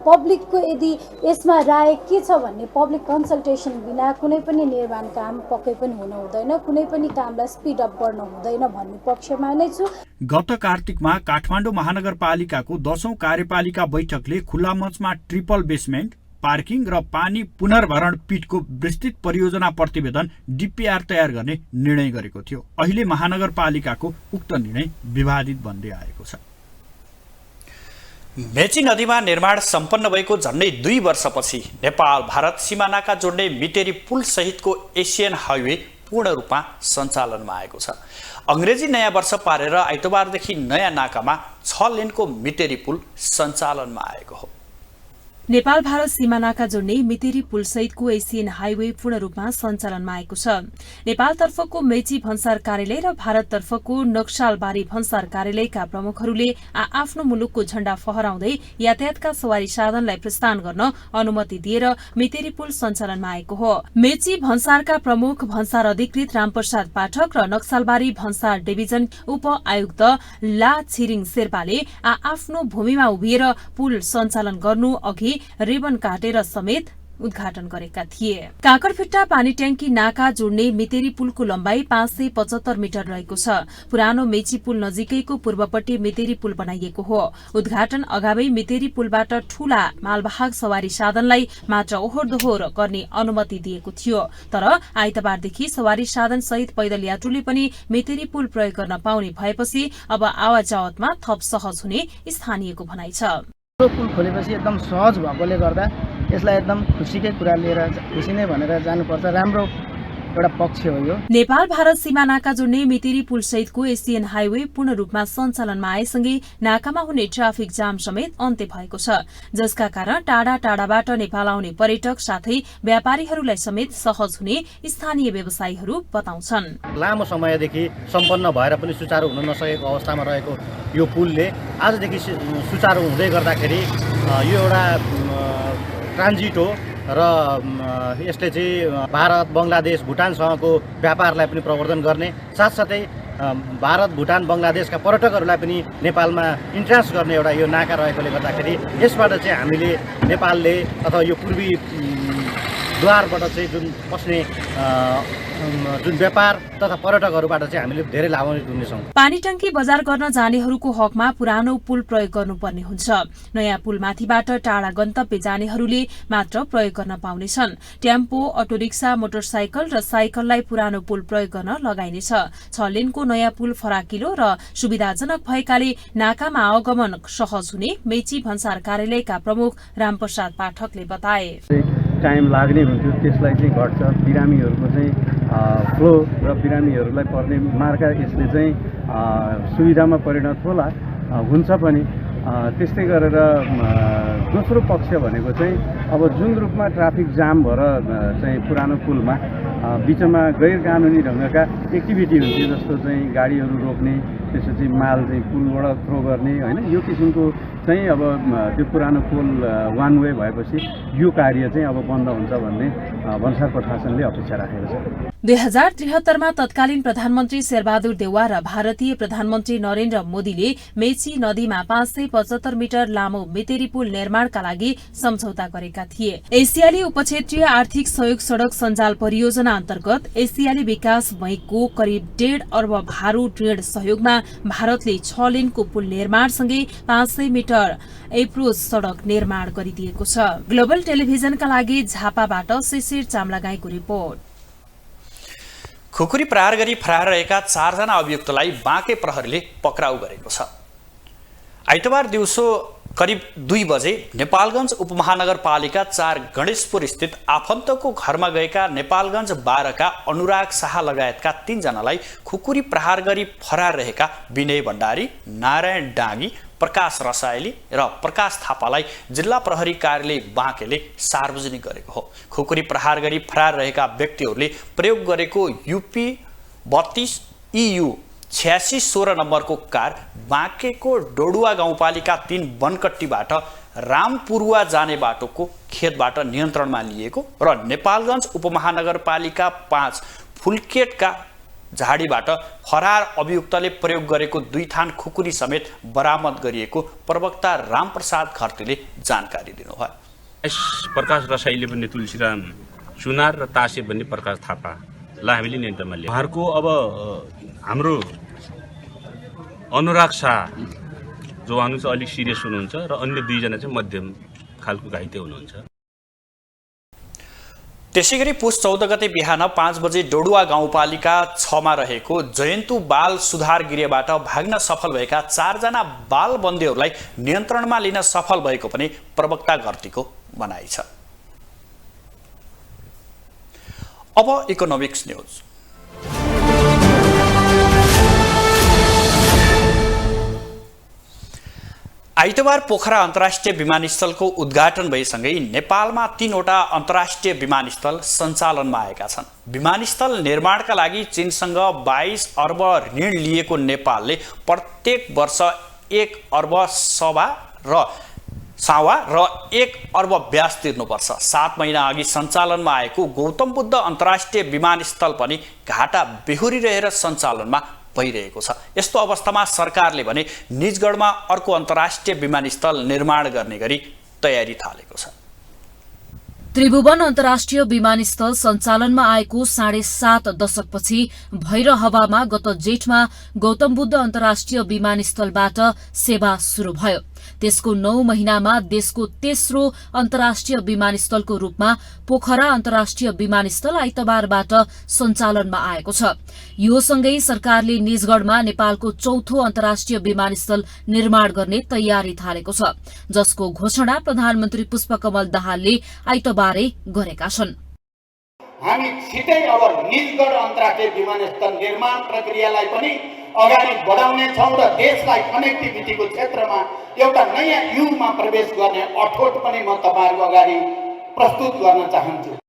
पब्लिकको यदि यसमा राय के छ भन्ने पब्लिक कन्सल्टेसन बिना कुनै पनि निर्माण काम पक्कै पनि हुन हुँदैन, कुनै पनि कामलाई स्पिड अप गर्न हुँदैन भन्ने पक्षमा नै छु। गत कार्तिकमा काठमाडौँ महानगरपालिकाको 10औं कार्यपालिका बैठकले खुल्ला मञ्चमा ट्रिपल बेसमेन्ट पार्किङ र पानी पुनर्भरण पिटको विस्तृत परियोजना प्रतिवेदन डिपिआर तयार गर्ने निर्णय गरेको थियो। अहिले महानगरपालिकाको उक्त निर्णय विवादित बन्दै आएको छ। मेची नदीमा निर्माण सम्पन्न भएको झन्डै 2 वर्षपछि नेपाल भारत सिमानाका जोड्ने मिटेरी पुल सहितको एसियन हाइवे पूर्ण रूपमा सञ्चालनमा आएको छ। अंग्रेजी नयाँ वर्ष पारेर आइतबारदेखि नयाँ नाकामा 6 लेनको मिटेरी पुल सञ्चालनमा आएको हो। नेपाल भारत सीमानाका जोड्ने मितेरी पुल सहितको एसियन हाइवे पूर्ण रूपमा सञ्चालनमा आएको छ। नेपालतर्फको मेची भन्सार कार्यालय र भारततर्फको नक्सालबारी भन्सार कार्यालयका प्रमुखहरूले आफ्नो मुलुकको झण्डा फहराउँदै यातायातका सवारी साधनलाई प्रस्थान गर्न अनुमति दिएर मितेरी पुल सञ्चालनमा आएको हो। मेची भन्सारका प्रमुख भन्सार अधिकृत रामप्रसाद पाठक र नक्सालबारी भन्सार डिभिजन उप आयुक्त ला छिरिङ शेर्पाले आफ्नो भूमिमा उभिएर पुल सञ्चालन गर्नु अघि रिबन काटेर समेत उद्घाटन गरेका थिए। काकरभिट्टा पानी ट्याङ्की नाका जोड्ने मितेरी पुलको लम्बाई 575 मिटर रहेको छ। पुरानो मेची पुल नजिकैको पूर्वपट्टि मितेरी पुल बनाइएको हो। उद्घाटन अगावै मितेरी पुलबाट ठूला मालवाहक सवारी साधनलाई मात्र ओहोर दोहोर गर्ने अनुमति दिएको थियो। तर आइतबारदेखि सवारी साधन सहित पैदल यात्रुले पनि मितेरी पुल प्रयोग गर्न पाउने भएपछि अब आवाजावतमा थप सहज हुने स्थानीयको भनाइ छ। पुल खोलेपछि एकदम सहज भएकोले गर्दा यसलाई एकदम खुसीकै कुरा लिएर खुसी नै भनेर जानुपर्छ। राम्रो एउटा पक्ष हो यो। नेपाल भारत सीमानाका जोड्ने मितेरी पुल सहितको एसियन हाइवे पूर्ण रूपमा सञ्चालनमा आएसँगै नाकामा हुने ट्राफिक जाम समेत अन्त्य भएको छ, जसका कारण टाढा टाढाबाट नेपाल आउने पर्यटक साथै व्यापारीहरूलाई समेत सहज हुने स्थानीय व्यवसायीहरू बताउँछन्। लामो समयदेखि सम्पन्न भएर पनि सुचारू हुन नसकेको अवस्थामा रहेको यो पुलले आजदेखि सुचारू हुँदै गर्दाखेरि यो एउटा ट्रान्जिट हो र यसले चाहिँ भारत, बङ्गलादेश, भुटानसँगको व्यापारलाई पनि प्रवर्धन गर्ने साथसाथै भारत, भुटान, बङ्गलादेशका पर्यटकहरूलाई पनि नेपालमा इन्ट्रान्स गर्ने एउटा यो नाका रहेकोले गर्दाखेरि यसबाट चाहिँ हामीले नेपालले अथवा यो पूर्वी द्वारबाट चाहिँ जुन पस्ने जुन व्यापार तथा पर्यटकहरूबाट चाहिँ हामीले धेरै लाभान्वित हुनेछौँ। पानीटंकी बजार गर्न जानेहरूको हकमा पुरानो पुल प्रयोग गर्नुपर्ने हुन्छ। नयाँ पुलमाथिबाट टाढा गन्तव्य जानेहरूले मात्र प्रयोग गर्न पाउनेछन्। टेम्पो, अटो रिक्सा, मोटरसाइकल र साइकललाई पुरानो पुल प्रयोग गर्न लगाइनेछ। 6 लेनको नयाँ पुल फराकिलो र सुविधाजनक भएकाले नाकामा आवागमन सहज हुने मेची भन्सार कार्यालयका प्रमुख रामप्रसाद पाठकले बताए। टाइम लाग्ने हुन्थ्यो, त्यसलाई चाहिँ घट्छ। बिरामीहरूको चाहिँ फ्लो र बिरामीहरूलाई पर्ने मार्का यसले चाहिँ सुविधामा परिणत होला, हुन्छ पनि। त्यस्तै गरेर दोस्रो पक्ष भनेको चाहिँ अब जुन रूपमा ट्राफिक जाम भएर चाहिँ पुरानो पुलमा बिचमा गैर कानुनी ढङ्गका एक्टिभिटी हुन्थ्यो, जस्तो चाहिँ गाडीहरू रोक्ने, त्यसपछि माल चाहिँ पुलबाट थ्रो गर्ने, होइन, यो किसिमको चाहिँ अब त्यो पुरानो पुल वान वे भएपछि यो कार्य चाहिँ अब बन्द हुन्छ भन्ने भन्सार प्रशासनले अपेक्षा राखेको छ। 2073 मा तत्कालीन प्रधानमन्त्री शेरबहादुर देउवा र भारतीय प्रधानमन्त्री नरेन्द्र मोदीले मेची नदीमा 575 मिटर लामो मितेरी पुल निर्माणका लागि सम्झौता गरेका थिए। एसियाली उपक्षेत्रीय आर्थिक सहयोग सड़क सञ्जाल परियोजना अन्तर्गत एसियाली विकास बैंकको करिब 1.5 अर्ब भारु ऋण सहयोगमा भारतले 6 लेनको पुल निर्माणसँगै 500 मिटर एप्रोच सड़क निर्माण गरिदिएको छ। ग्लोबल टेलिभिजनका लागि झापाबाट शिशिर चामलागाईको रिपोर्ट। खुकुरी प्रहार गरी फरार रहेका 4 जना अभियुक्तलाई बाँके प्रहरीले पक्राउ गरेको छ। आइतबार दिउँसो करिब 2 बजे नेपालगञ्ज उपमहानगरपालिका 4 गणेशपुर स्थित आफन्तको घरमा गएका नेपालगञ्ज 12 का अनुराग शाह लगायतका 3 जनालाई खुकुरी प्रहार गरी फरार रहेका विनय भण्डारी, नारायण डाँगी, प्रकाश रसाइली र प्रकाश थापालाई जिल्ला प्रहरी कार्यालय बाँकेले सार्वजनिक गरेको हो। खुकुरी प्रहार गरी फरार रहेका व्यक्तिहरूले प्रयोग गरेको युपी 32 EU 8616 नम्बरको कार बाँकेको डोडुवा गाउँपालिका 3 बनकट्टीबाट रामपुरुवा जाने बाटोको खेतबाट नियन्त्रणमा लिएको र नेपालगञ्ज उपमहानगरपालिका 5 फुलकेटका झाडीबाट फरार अभियुक्तले प्रयोग गरेको 2 थान खुकुरी समेत बरामद गरिएको प्रवक्ता रामप्रसाद घरतीले जानकारी दिनुभयो। प्रकाश रसाइले भन्ने तुलसीराम सुनार र तासे भन्ने प्रकाश थापालाई हामीले नियन्त्रणमा लियौँ। उहाँहरूको अब हाम्रो अनुराग शाह जो हुनुहुन्छ अलिक सिरियस हुनुहुन्छ र अन्य 2 जना चाहिँ मध्यम खालको घाइते हुनुहुन्छ। त्यसैगरी पुस 14 गते बिहान 5 बजे डोडुवा गाउँपालिका 6 मा रहेको जयन्तु बाल सुधार गृहबाट भाग्न सफल भएका 4 जना बाल बन्दीहरूलाई नियन्त्रणमा लिन सफल भएको पनि प्रवक्ता घरतीको भनाइ छ। अब इकोनोमिक्स न्यूज। आइतबार पोखरा अन्तर्राष्ट्रिय विमानस्थलको उद्घाटन भएसँगै नेपालमा 3वटा अन्तर्राष्ट्रिय विमानस्थल सञ्चालनमा आएका छन्। विमानस्थल निर्माणका लागि चीनसँग 22 अर्ब ऋण लिएको नेपालले प्रत्येक वर्ष 1 अर्ब सवा र 1 अर्ब ब्याज तिर्नुपर्छ। 7 महिना अघि सञ्चालनमा आएको गौतम बुद्ध अन्तर्राष्ट्रिय विमानस्थल पनि घाटा बेहोरिरहेर सञ्चालनमा भइरहेको छ। यस्तो अवस्थामा सरकारले भने निजगढमा अर्को अन्तर्राष्ट्रिय विमानस्थल निर्माण गर्ने गरी तयारी थालेको छ। त्रिभुवन अन्तर्राष्ट्रिय विमानस्थल सञ्चालनमा आएको 7.5 दशकपछि भैरहवामा गत जेठमा गौतम बुद्ध अन्तर्राष्ट्रिय विमानस्थलबाट सेवा शुरू भयो। त्यसको 9 महिनामा देशको तेस्रो अन्तर्राष्ट्रिय विमानस्थलको रूपमा पोखरा अन्तर्राष्ट्रिय विमानस्थल आइतबारबाट सञ्चालनमा आएको छ। यो सँगै सरकारले निजगढमा नेपालको चौथो अन्तर्राष्ट्रिय विमानस्थल निर्माण गर्ने तयारी थालेको छ, जसको घोषणा प्रधानमन्त्री पुष्पकमल दाहालले आइतबारै गरेका छन्। हामी छिटै अब निजगढ अन्तर्राष्ट्रिय विमानस्थल निर्माण प्रक्रियालाई पनि अगाडि बढाउने छौं र देशलाई कनेक्टिभिटीको क्षेत्रमा एउटा नयाँ युगमा प्रवेश गर्ने अठोट पनि म तपाईहरुको अगाडि प्रस्तुत गर्न चाहन्छु।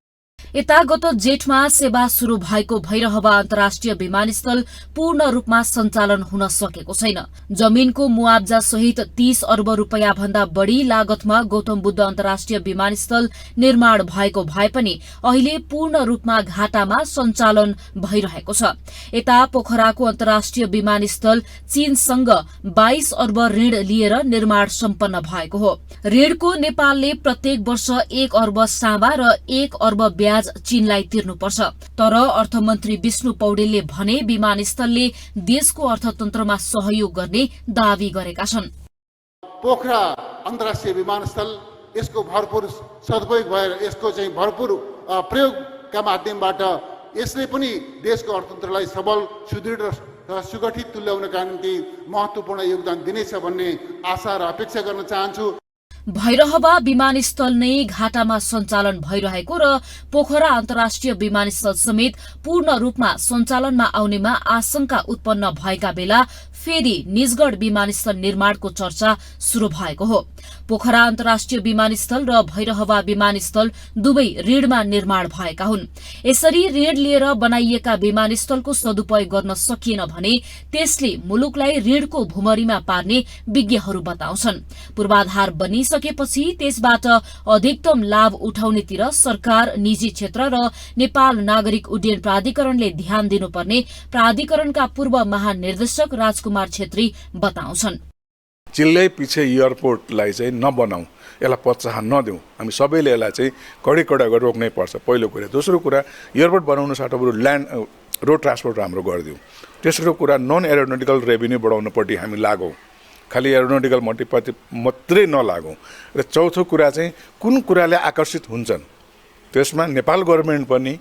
यता गत जेठमा सेवा शुरू भएको भैरहवा अन्तर्राष्ट्रिय विमानस्थल पूर्ण रूपमा सञ्चालन हुन सकेको छैन। जमिनको मुआब्जा सहित 30 अर्ब रुपैयाँ भन्दा बढ़ी लागतमा गौतम बुद्ध अन्तर्राष्ट्रिय विमानस्थल निर्माण भएको भए पनि अहिले पूर्ण रूपमा घाटामा सञ्चालन भइरहेको छ। यता पोखराको अन्तर्राष्ट्रिय विमानस्थल चीनसँग 22 अर्ब ऋण लिएर निर्माण सम्पन्न भएको हो। ऋणको नेपालले प्रत्येक वर्ष 1 अर्ब साँबा र 1 अर्ब ब्याज चीनलाई तिर्नुपर्छ। तर अर्थमन्त्री विष्णु पौडेलले भने विमानस्थलले देशको अर्थतन्त्रमा सहयोग गर्ने दावी गरेका छन्। पोखरा अन्तर्राष्ट्रिय विमानस्थल यसको भरपूर सदुपयोग भएर यसको चाहिँ भरपूर प्रयोगका माध्यमबाट यसले पनि देशको अर्थतन्त्रलाई सबल, सुदृढ र सुगठित तुल्याउनका निम्ति महत्त्वपूर्ण योगदान दिनेछ भन्ने आशा र अपेक्षा गर्न चाहन्छु। भैरहवा विमानस्थल नै घाटामा सञ्चालन भइरहेको र पोखरा अन्तर्राष्ट्रिय विमानस्थल समेत पूर्ण रूपमा सञ्चालनमा आउनेमा आशंका उत्पन्न भएका बेला फेरि निजगढ विमानस्थल निर्माणको चर्चा शुरू भएको हो। पोखरा अन्तर्राष्ट्रिय विमानस्थल र भैरहवा विमानस्थल दुवै ऋणमा निर्माण भएका हुन्। यसरी ऋण लिएर बनाइएका विमानस्थलको सदुपयोग गर्न सकिएन भने त्यसले मुलुकलाई ऋणको भुमरीमा पार्ने विज्ञहरू बताउँछन्। पूर्वाधार बनिसकेपछि त्यसबाट अधिकतम लाभ उठाउनेतिर सरकार, निजी क्षेत्र र नेपाल नागरिक उड्डयन प्राधिकरणले ध्यान दिनुपर्ने प्राधिकरणका पूर्व महानिर्देशक राजकुमार छेत्री बताउँछन्। चिल्लै पछि एयरपोर्टलाई चाहिँ नबनाऊ, यसलाई प्रोत्साहन नदेऊ। हामी सबैले यसलाई चाहिँ कडा गरेर रोक्नै पर्छ, पहिलो कुरा। दोस्रो कुरा, एयरपोर्ट बनाउनु साटो बरु रोड ट्रान्सपोर्ट राम्रो गरिदिउँ। तेस्रो कुरा, नन एरोनोटिकल रेभिन्यू बढाउनुपट्टि हामी लागौँ, खालि एरोनोटिकल मल्टिपति मात्रै नलागौँ। र चौथो कुरा चाहिँ कुन कुराले आकर्षित हुन्छन् त्यसमा नेपाल गभर्नमेन्ट पनि,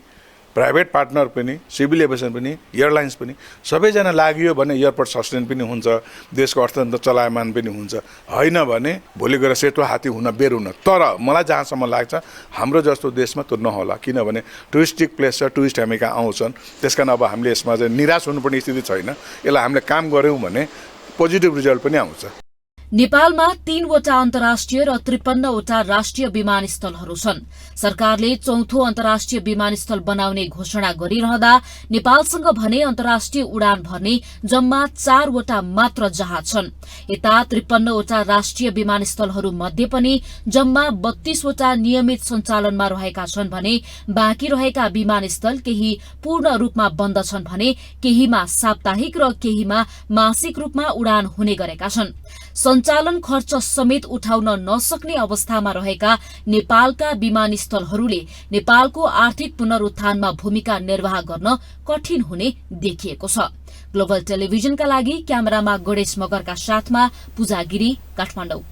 प्राइभेट पार्टनर पनि, सिभिल एभिएसन पनि, एयरलाइन्स पनि सबैजना लागियो भने एयरपोर्ट सस्टेन पनि हुन्छ, देशको अर्थतन्त्र चलायमान पनि हुन्छ। होइन भने भोलि गएर सेतो हात्ती हुन बेर हुन। तर मलाई जहाँसम्म लाग्छ हाम्रो जस्तो देशमा त्यो नहोला, किनभने टुरिस्टिक प्लेस छ, टुरिस्ट हामी कहाँ आउँछन्। त्यसकारण अब हामीले यसमा चाहिँ निराश हुनुपर्ने स्थिति छैन। यसलाई हामीले काम गऱ्यौँ भने पोजिटिभ रिजल्ट पनि आउँछ। नेपालमा 3वटा अन्तर्राष्ट्रिय र 53वटा राष्ट्रिय विमानस्थलहरू छन्। सरकारले चौथो अन्तर्राष्ट्रिय विमानस्थल बनाउने घोषणा गरिरहँदा नेपालसँग भने अन्तर्राष्ट्रिय उडान भर्ने जम्मा 4वटा मात्र जहाज छन्। यता 53वटा राष्ट्रिय विमानस्थलहरू मध्ये पनि जम्मा 32वटा नियमित सञ्चालनमा रहेका छन् भने बाँकी रहेका विमानस्थल केही पूर्ण रूपमा बन्द छन् भने केहीमा साप्ताहिक र केहीमा मासिक रूपमा उडान हुने गरेका छन्। सञ्चालन खर्च समेत उठाउन नसक्ने अवस्थामा रहेका नेपालका विमानस्थलहरूले नेपालको आर्थिक पुनरुत्थानमा भूमिका निर्वाह गर्न कठिन हुने देखिएको छ। ग्लोबल टेलिभिजनका लागि क्यामेरामा गणेश मगरका साथमा पूजा गिरी, काठमाडौँ।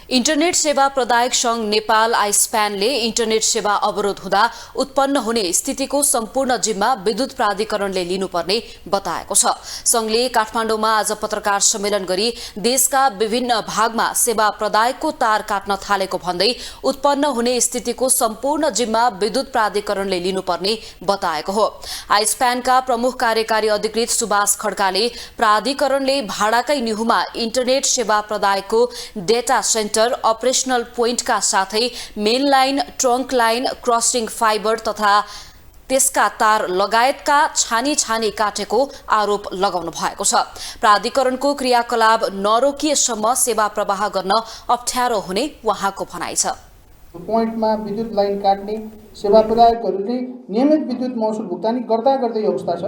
इन्टरनेट सेवा प्रदायक संघ नेपाल आइस्प्यानले इन्टरनेट सेवा अवरोध हुँदा उत्पन्न हुने स्थितिको सम्पूर्ण जिम्मा विद्युत प्राधिकरणले लिनुपर्ने बताएको छ। संघले काठमाडौँमा आज पत्रकार सम्मेलन गरी देशका विभिन्न भागमा सेवा प्रदायकको तार काट्न थालेको भन्दै उत्पन्न हुने स्थितिको सम्पूर्ण जिम्मा विद्युत प्राधिकरणले लिनुपर्ने बताएको हो। आइस्प्यानका प्रमुख कार्यकारी अधिकृत सुभाष खड्काले प्राधिकरणले भाडाकै निहुमा इन्टरनेट सेवा प्रदायकको डेटा सेन्टर अपरेशनल पोइन्टका साथै main line, trunk line, crossing fibre तथा त्यसका तार लगायतका छानी काटेको आरोप लगाउनु भएको छ। प्राधिकरणको क्रियाकलाप नरोकिएसम्म सेवा प्रवाह गर्न अप्ठ्यारो हुने उहाँको भनाइ छ। पोइन्टमा विद्युत लाइन काट्ने, सेवा प्रदायकहरूले नियमित विद्युत महसुल भुक्तानी गर्दै अवस्था छ।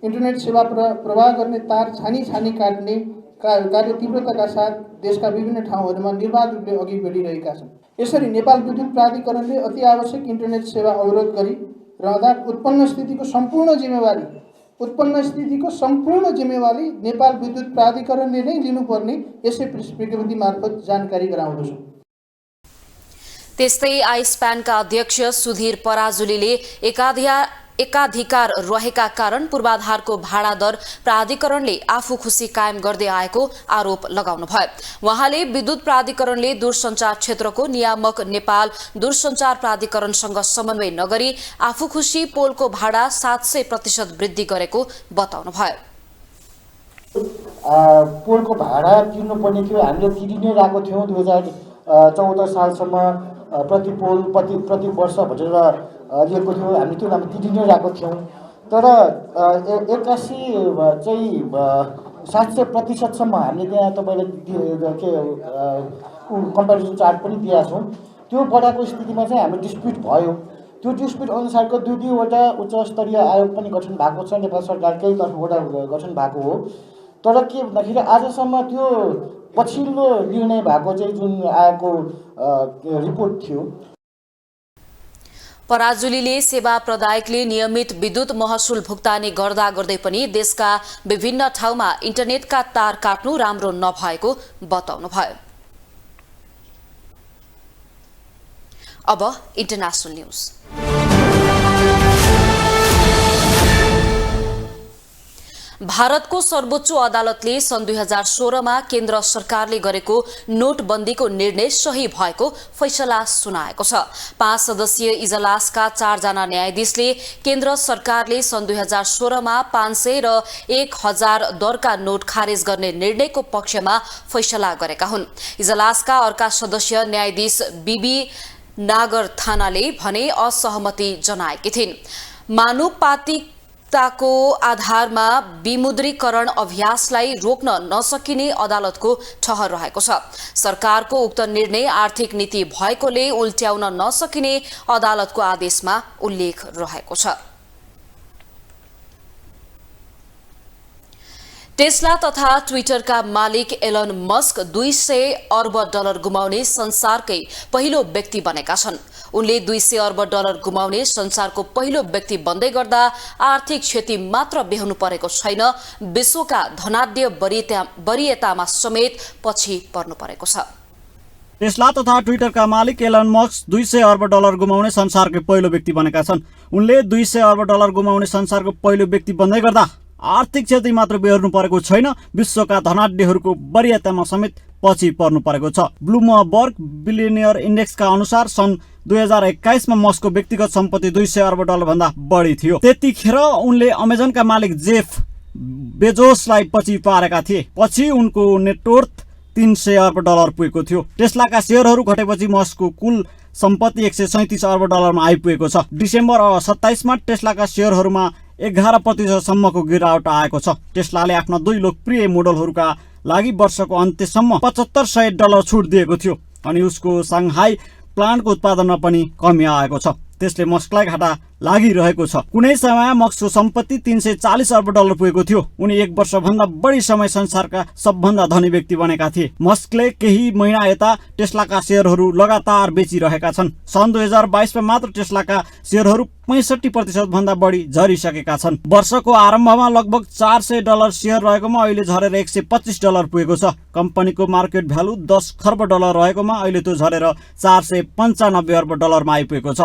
इन्टरनेट सेवा प्रवाह गर्ने तार छानी काट्ने कार्य तीव्रताका साथ देशका विभिन्न ठाउँहरूमा निर्बाध रूपले अघि बढिरहेका छन्। यसरी नेपाल विद्युत प्राधिकरणले अति आवश्यक इन्टरनेट सेवा अवरोध गरी रहँदा उत्पन्न स्थितिको सम्पूर्ण जिम्मेवारी नेपाल विद्युत प्राधिकरणले नै लिनुपर्ने यसै विज्ञप्ति मार्फत जानकारी गराउँदछु। त्यस्तै आइस्प्यानका अध्यक्ष सुधीर पराजुलीले एकाधिकार रहेका कारण पूर्वाधारको भाडा दर प्राधिकरणले आफू खुसी कायम गर्दै आएको आरोप लगाउनुभयो। उहाँले विद्युत प्राधिकरणले दूरसञ्चार क्षेत्रको नियामक नेपाल दूरसञ्चार प्राधिकरणसँग समन्वय नगरी आफू खुसी पोलको भाडा 700% वृद्धि गरेको बताउनुभयो। पोलको भाडा तिर्नुपर्ने थियो, हामीले तिरि नै रहेको थियौँ। 2014 सालसम्म प्रति पोल प्रति वर्ष भनेर लिएको थियो, हामी त्यो तिरि नै रहेको थियौँ। तर 81 चाहिँ 700%सम्म हामीले त्यहाँ तपाईँलाई कम्पेरिजन चार्ट पनि दिएका छौँ। त्यो बढाएको स्थितिमा चाहिँ हाम्रो डिस्प्युट भयो। त्यो डिस्प्युट अनुसारको दुईवटा उच्च स्तरीय आयोग पनि गठन भएको छ, नेपाल सरकारकै तर्फबाट गठन भएको हो। तर के भन्दाखेरि आजसम्म त्यो पछिल्लो निर्णय भएको चाहिँ जुन आएको रिपोर्ट थियो। पराजुलीले सेवा प्रदायकले नियमित विद्युत महसुल भुक्तानी गर्दै पनि देशका विभिन्न ठाउँमा इन्टरनेटका तार काट्नु राम्रो नभएको बताउनुभयो। अब इन्टरनेशनल न्यूज। भारतको सर्वोच्च अदालतले सन् 2016मा केन्द्र सरकारले गरेको नोटबन्दीको निर्णय सही भएको फैसला सुनाएको छ। 5 सदस्यीय इजलासका 4 जना न्यायाधीशले केन्द्र सरकारले सन् 2016मा 500 र 1000 दरका नोट खारेज गर्ने निर्णयको पक्षमा फैसला गरेका हुन्। इजलासका अर्का सदस्य न्यायाधीश बीबी नागर थानाले भने असहमति जनाएकी थिइन्। मानुपातिकताको आधारमा विमुद्रीकरण अभ्यासलाई रोक्न नसकिने अदालतको ठहर रहेको छ। सरकारको उक्त निर्णय आर्थिक नीति भएकोले उल्ट्याउन नसकिने अदालतको आदेशमा उल्लेख रहेको छ। टेस्ला तथा ट्विटरका मालिक एलन मस्क 200 अर्ब डलर गुमाउने संसारकै पहिलो व्यक्ति बनेका छन्। उनले 200 अर्ब डलर गुमाउने संसारको पहिलो व्यक्ति बन्दै गर्दा आर्थिक क्षति मात्र बेहोर्नु परेको छैन, विश्वका धनाढ्य वरियतामा समेत पछि पर्नु परेको छ। टेस्ला तथा ट्विटरका मालिक एलन मस्क 200 अर्ब डलर गुमाउने संसारकै पहिलो व्यक्ति बनेका छन्। उनले 200 अर्ब डलर गुमाउने संसारको पहिलो व्यक्ति बन्दै गर्दा आर्थिक क्षति मात्र बेहोर्नु परेको छैन, विश्वका धनाढ्यहरूको वरियतामा समेत पछि पर्नु परेको छ। ब्लुमबर्ग बिलियनियर इन्डेक्सका अनुसार सन् 2021मा मस्कको व्यक्तिगत सम्पत्ति 200 अर्ब डलर भन्दा बढी थियो। त्यतिखेर उनले अमेजनका मालिक जेफ बेजोसलाई पछि पारेका थिए। पछि उनको नेटवर्थ 300 अर्ब डलर पुगेको थियो। टेस्लाका शेयरहरू घटेपछि मस्कको कुल सम्पत्ति 137 अर्ब डलरमा आइपुगेको छ। डिसेम्बर 27मा टेस्लाका शेयरहरूमा 11% सम्मको गिरावट आएको छ। टेस्लाले आफ्ना 2 लोकप्रिय मोडलहरूका लागि वर्षको अन्त्यसम्म $7500 छुट दिएको थियो अनि उसको साङ्घाई प्लान्टको उत्पादनमा पनि कमी आएको छ। त्यसले मस्कलाई घाटा लागिरहेको छ। कुनै समयमा मस्कको सम्पत्ति 340 अर्ब डलर पुगेको थियो। उनी 1 वर्षभन्दा बढी समय संसारका सबभन्दा धनी व्यक्ति बनेका थिए। मस्कले केही महिना यता टेस्लाका सेयरहरू लगातार बेचिरहेका छन्। सन् 2022 मा मात्र टेस्लाका सेयरहरू 65% भन्दा बढी झरिसकेका छन्। वर्षको आरम्भमा लगभग $400 सेयर रहेकोमा अहिले झरेर $125 पुगेको छ। कम्पनीको मार्केट भ्यालु 10 खर्ब डलर रहेकोमा अहिले त्यो झरेर $495 अर्ब डलरमा आइपुगेको छ।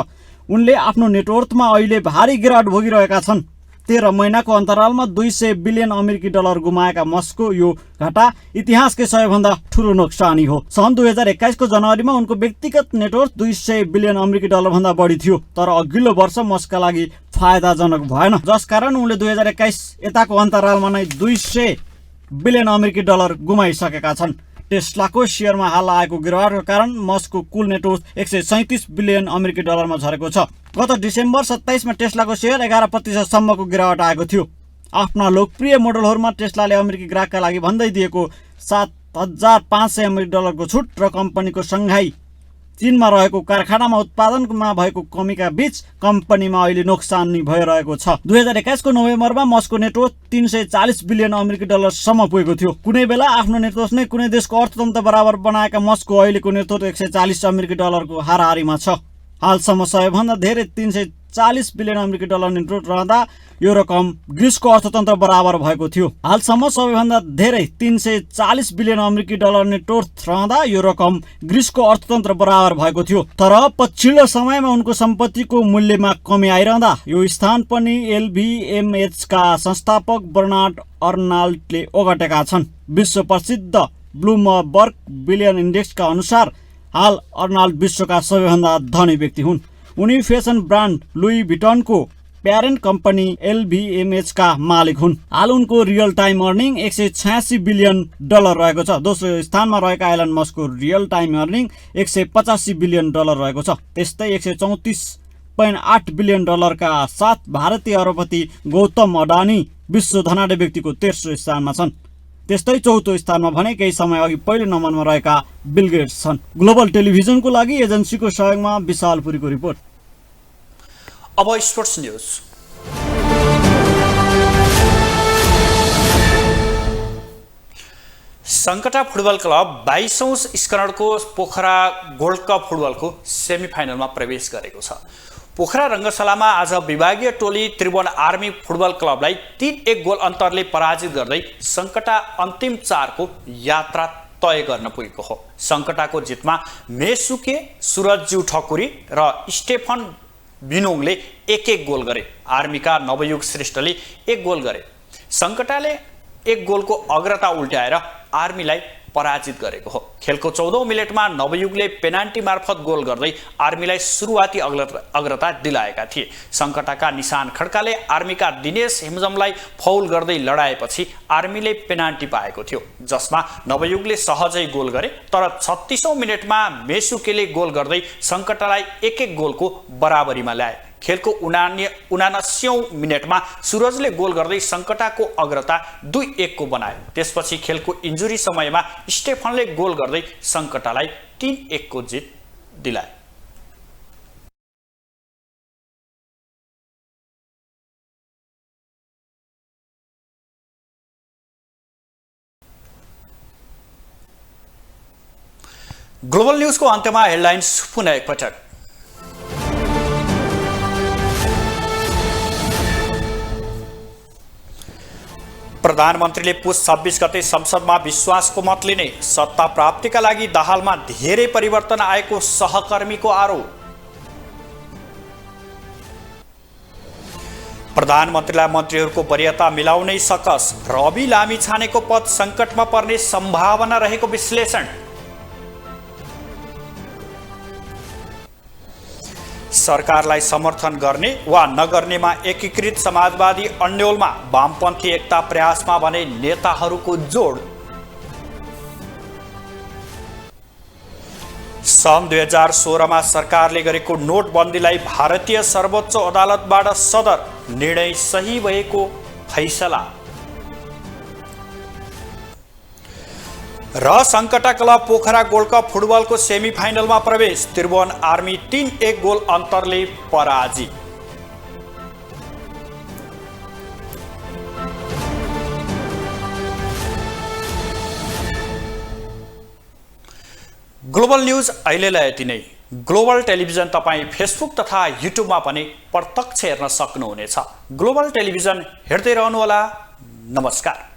उनले आफ्नो नेटवर्थमा अहिले भारी गिरावट भोगिरहेका छन्। 13 महिनाको अन्तरालमा $200 बिलियन अमेरिकी डलर गुमाएका मस्कको यो घाटा इतिहासकै सबैभन्दा ठूलो नोक्सानी हो। सन् 2021 को जनवरीमा उनको व्यक्तिगत नेटवर्थ $200 बिलियन अमेरिकी डलर भन्दा बढी थियो। तर अघिल्लो वर्ष मस्कका लागि फाइदाजनक भएन, जसकारण उनले 2021 यताको अन्तरालमा नै $200 बिलियन अमेरिकी डलर गुमाइसकेका छन्। टेस्लाको शेयरमा हाल आएको गिरावटको कारण मस्कको कुल नेटवर्थ $137 बिलियन अमेरिकी डलरमा झरेको छ। गत डिसेम्बर 27 मा टेस्लाको शेयर 11% सम्मको गिरावट आएको थियो। आफ्ना लोकप्रिय मोडलहरूमा टेस्लाले अमेरिकी ग्राहकका लागि भन्दै दिएको $7,500 अमेरिकी डलरको छुट र कम्पनीको सङ्घाई चीनमा रहेको कारखानामा उत्पादनमा भएको कमीका बीच कम्पनीमा अहिले नोक्सानी भइरहेको छ। 2021 को नोभेम्बरमा मस्कको नेटवर्थ $340 बिलियन अमेरिकी डलर सम्म पुगेको थियो। कुनै बेला आफ्नो नेटवर्थ नै कुनै देशको अर्थतन्त्र बराबर बनाएका मस्कको अहिलेको नेटवर्थ $140 अमेरिकी डलरको हाराहारीमा छ। हालसम्म सबैभन्दा धेरै $340 बिलियन अमेरिकी डलर नेटवर्थ रहँदा यो रकम ग्रिसको अर्थतन्त्र बराबर भएको थियो। हालसम्म सबैभन्दा धेरै $340 बिलियन अमेरिकी डलर नेटवर्थ रहँदा यो रकम ग्रिसको अर्थतन्त्र बराबर भएको थियो। तर पछिल्लो समयमा उनको सम्पत्तिको मूल्यमा कमी आइरहँदा यो स्थान पनि LVMHका संस्थापक बर्नार्ड अर्नाल्डले ओगटेका छन्। विश्व प्रसिद्ध ब्लुमबर्ग बिलियन इन्डेक्सका अनुसार हाल अर्नाल्ड विश्वका सबैभन्दा धनी व्यक्ति हुन्। उनी फेसन ब्रान्ड लुई भिटनको प्यारेन्ट कम्पनी LVMH का मालिक हुन्। हाल उनको रियल टाइम अर्निङ $186 बिलियन रहेको छ। दोस्रो स्थानमा रहेका एलन मस्कको रियल टाइम अर्निङ $185 बिलियन रहेको छ। त्यस्तै $134.8 बिलियन का साथ भारतीय अरबपति गौतम अडानी विश्व धनाढ्य व्यक्तिको तेस्रो स्थानमा छन्। त्यस्तै चौथो स्थानमा भने केही समय अघि पहिलो नम्बरमा रहेका बिल गेट्स छन्। ग्लोबल टेलिभिजनको लागि एजेन्सीको सहयोगमा विशालपुरीको रिपोर्ट। अब sports news. Sankata football club 22औं संस्करणको पोखरा गोल्ड कप फुटबलको सेमिफाइनलमा प्रवेश गरेको छ। पोखरा रङ्गशालामा आज विभागीय टोली त्रिभुवन आर्मी फुटबल क्लबलाई 3-1 गोल अन्तरले पराजित गर्दै सङ्कटा अन्तिम 4 को यात्रा तय गर्न पुगेको हो। सङ्कटाको जितमा मेसुके, सुरजज्यू ठकुरी र स्टेफन बिनोङले 1-1 गोल गरे। आर्मीका नवयुग श्रेष्ठले 1 गोल गरे। सङ्कटाले 1 गोलको अग्रता उल्टाएर आर्मीलाई पराजित गरेको हो। खेलको 14औं मिनेटमा नवयुगले पेनाल्टी मार्फत गोल गर्दै आर्मीलाई सुरुवाती अग्रता दिलाएका थिए। सङ्कटाका निशान खड्काले आर्मीका दिनेश हेमजमलाई फाउल गर्दै लडाएपछि आर्मीले पेनाल्टी पाएको थियो, जसमा नवयुगले सहजै गोल गरे। तर 36औं मिनेटमा मेसुकेले गोल गर्दै सङ्कटालाई 1-1 गोलको बराबरीमा ल्याए। खेलको 79औं मिनेटमा सुरजले गोल गर्दै सङ्कटाको अग्रता 2-1 को बनाए। त्यसपछि खेलको इन्जुरी समयमा स्टेफनले गोल गर्दै सङ्कटालाई 3-1 को जित दिलाए। ग्लोबल न्यूजको अन्त्यमा हेडलाइन्स पुनः एकपटक। प्रधानमन्त्रीले पुस 26 गते संसदमा विश्वासको मत लिने। सत्ता प्राप्तिका लागि दाहालमा धेरै परिवर्तन आएको सहकर्मीको आरोप। प्रधानमन्त्रीलाई मन्त्रीहरूको वरियता मिलाउनै सकस। रवि लामिछानेको पद सङ्कटमा पर्ने सम्भावना रहेको विश्लेषण। सरकारलाई समर्थन गर्ने वा नगर्नेमा एकीकृत समाजवादी अन्योलमा। वामपन्थी एकता प्रयासमा भने नेताहरूको जोड। सन् 2016 मा सरकारले गरेको नोटबन्दीलाई भारतीय सर्वोच्च अदालतबाट सदर। निर्णय सही भएको फैसला। र Sankata club Pokhara gold cup फुटबलको सेमिफाइनलमा प्रवेश। त्रिभुवन आर्मी 3-1 गोल अन्तरले पराजित। ग्लोबल न्यूज अहिलेलाई यति नै। ग्लोबल टेलिभिजन तपाईँ फेसबुक तथा युट्युबमा पनि प्रत्यक्ष हेर्न सक्नुहुनेछ। ग्लोबल टेलिभिजन हेर्दै रहनुहोला। नमस्कार।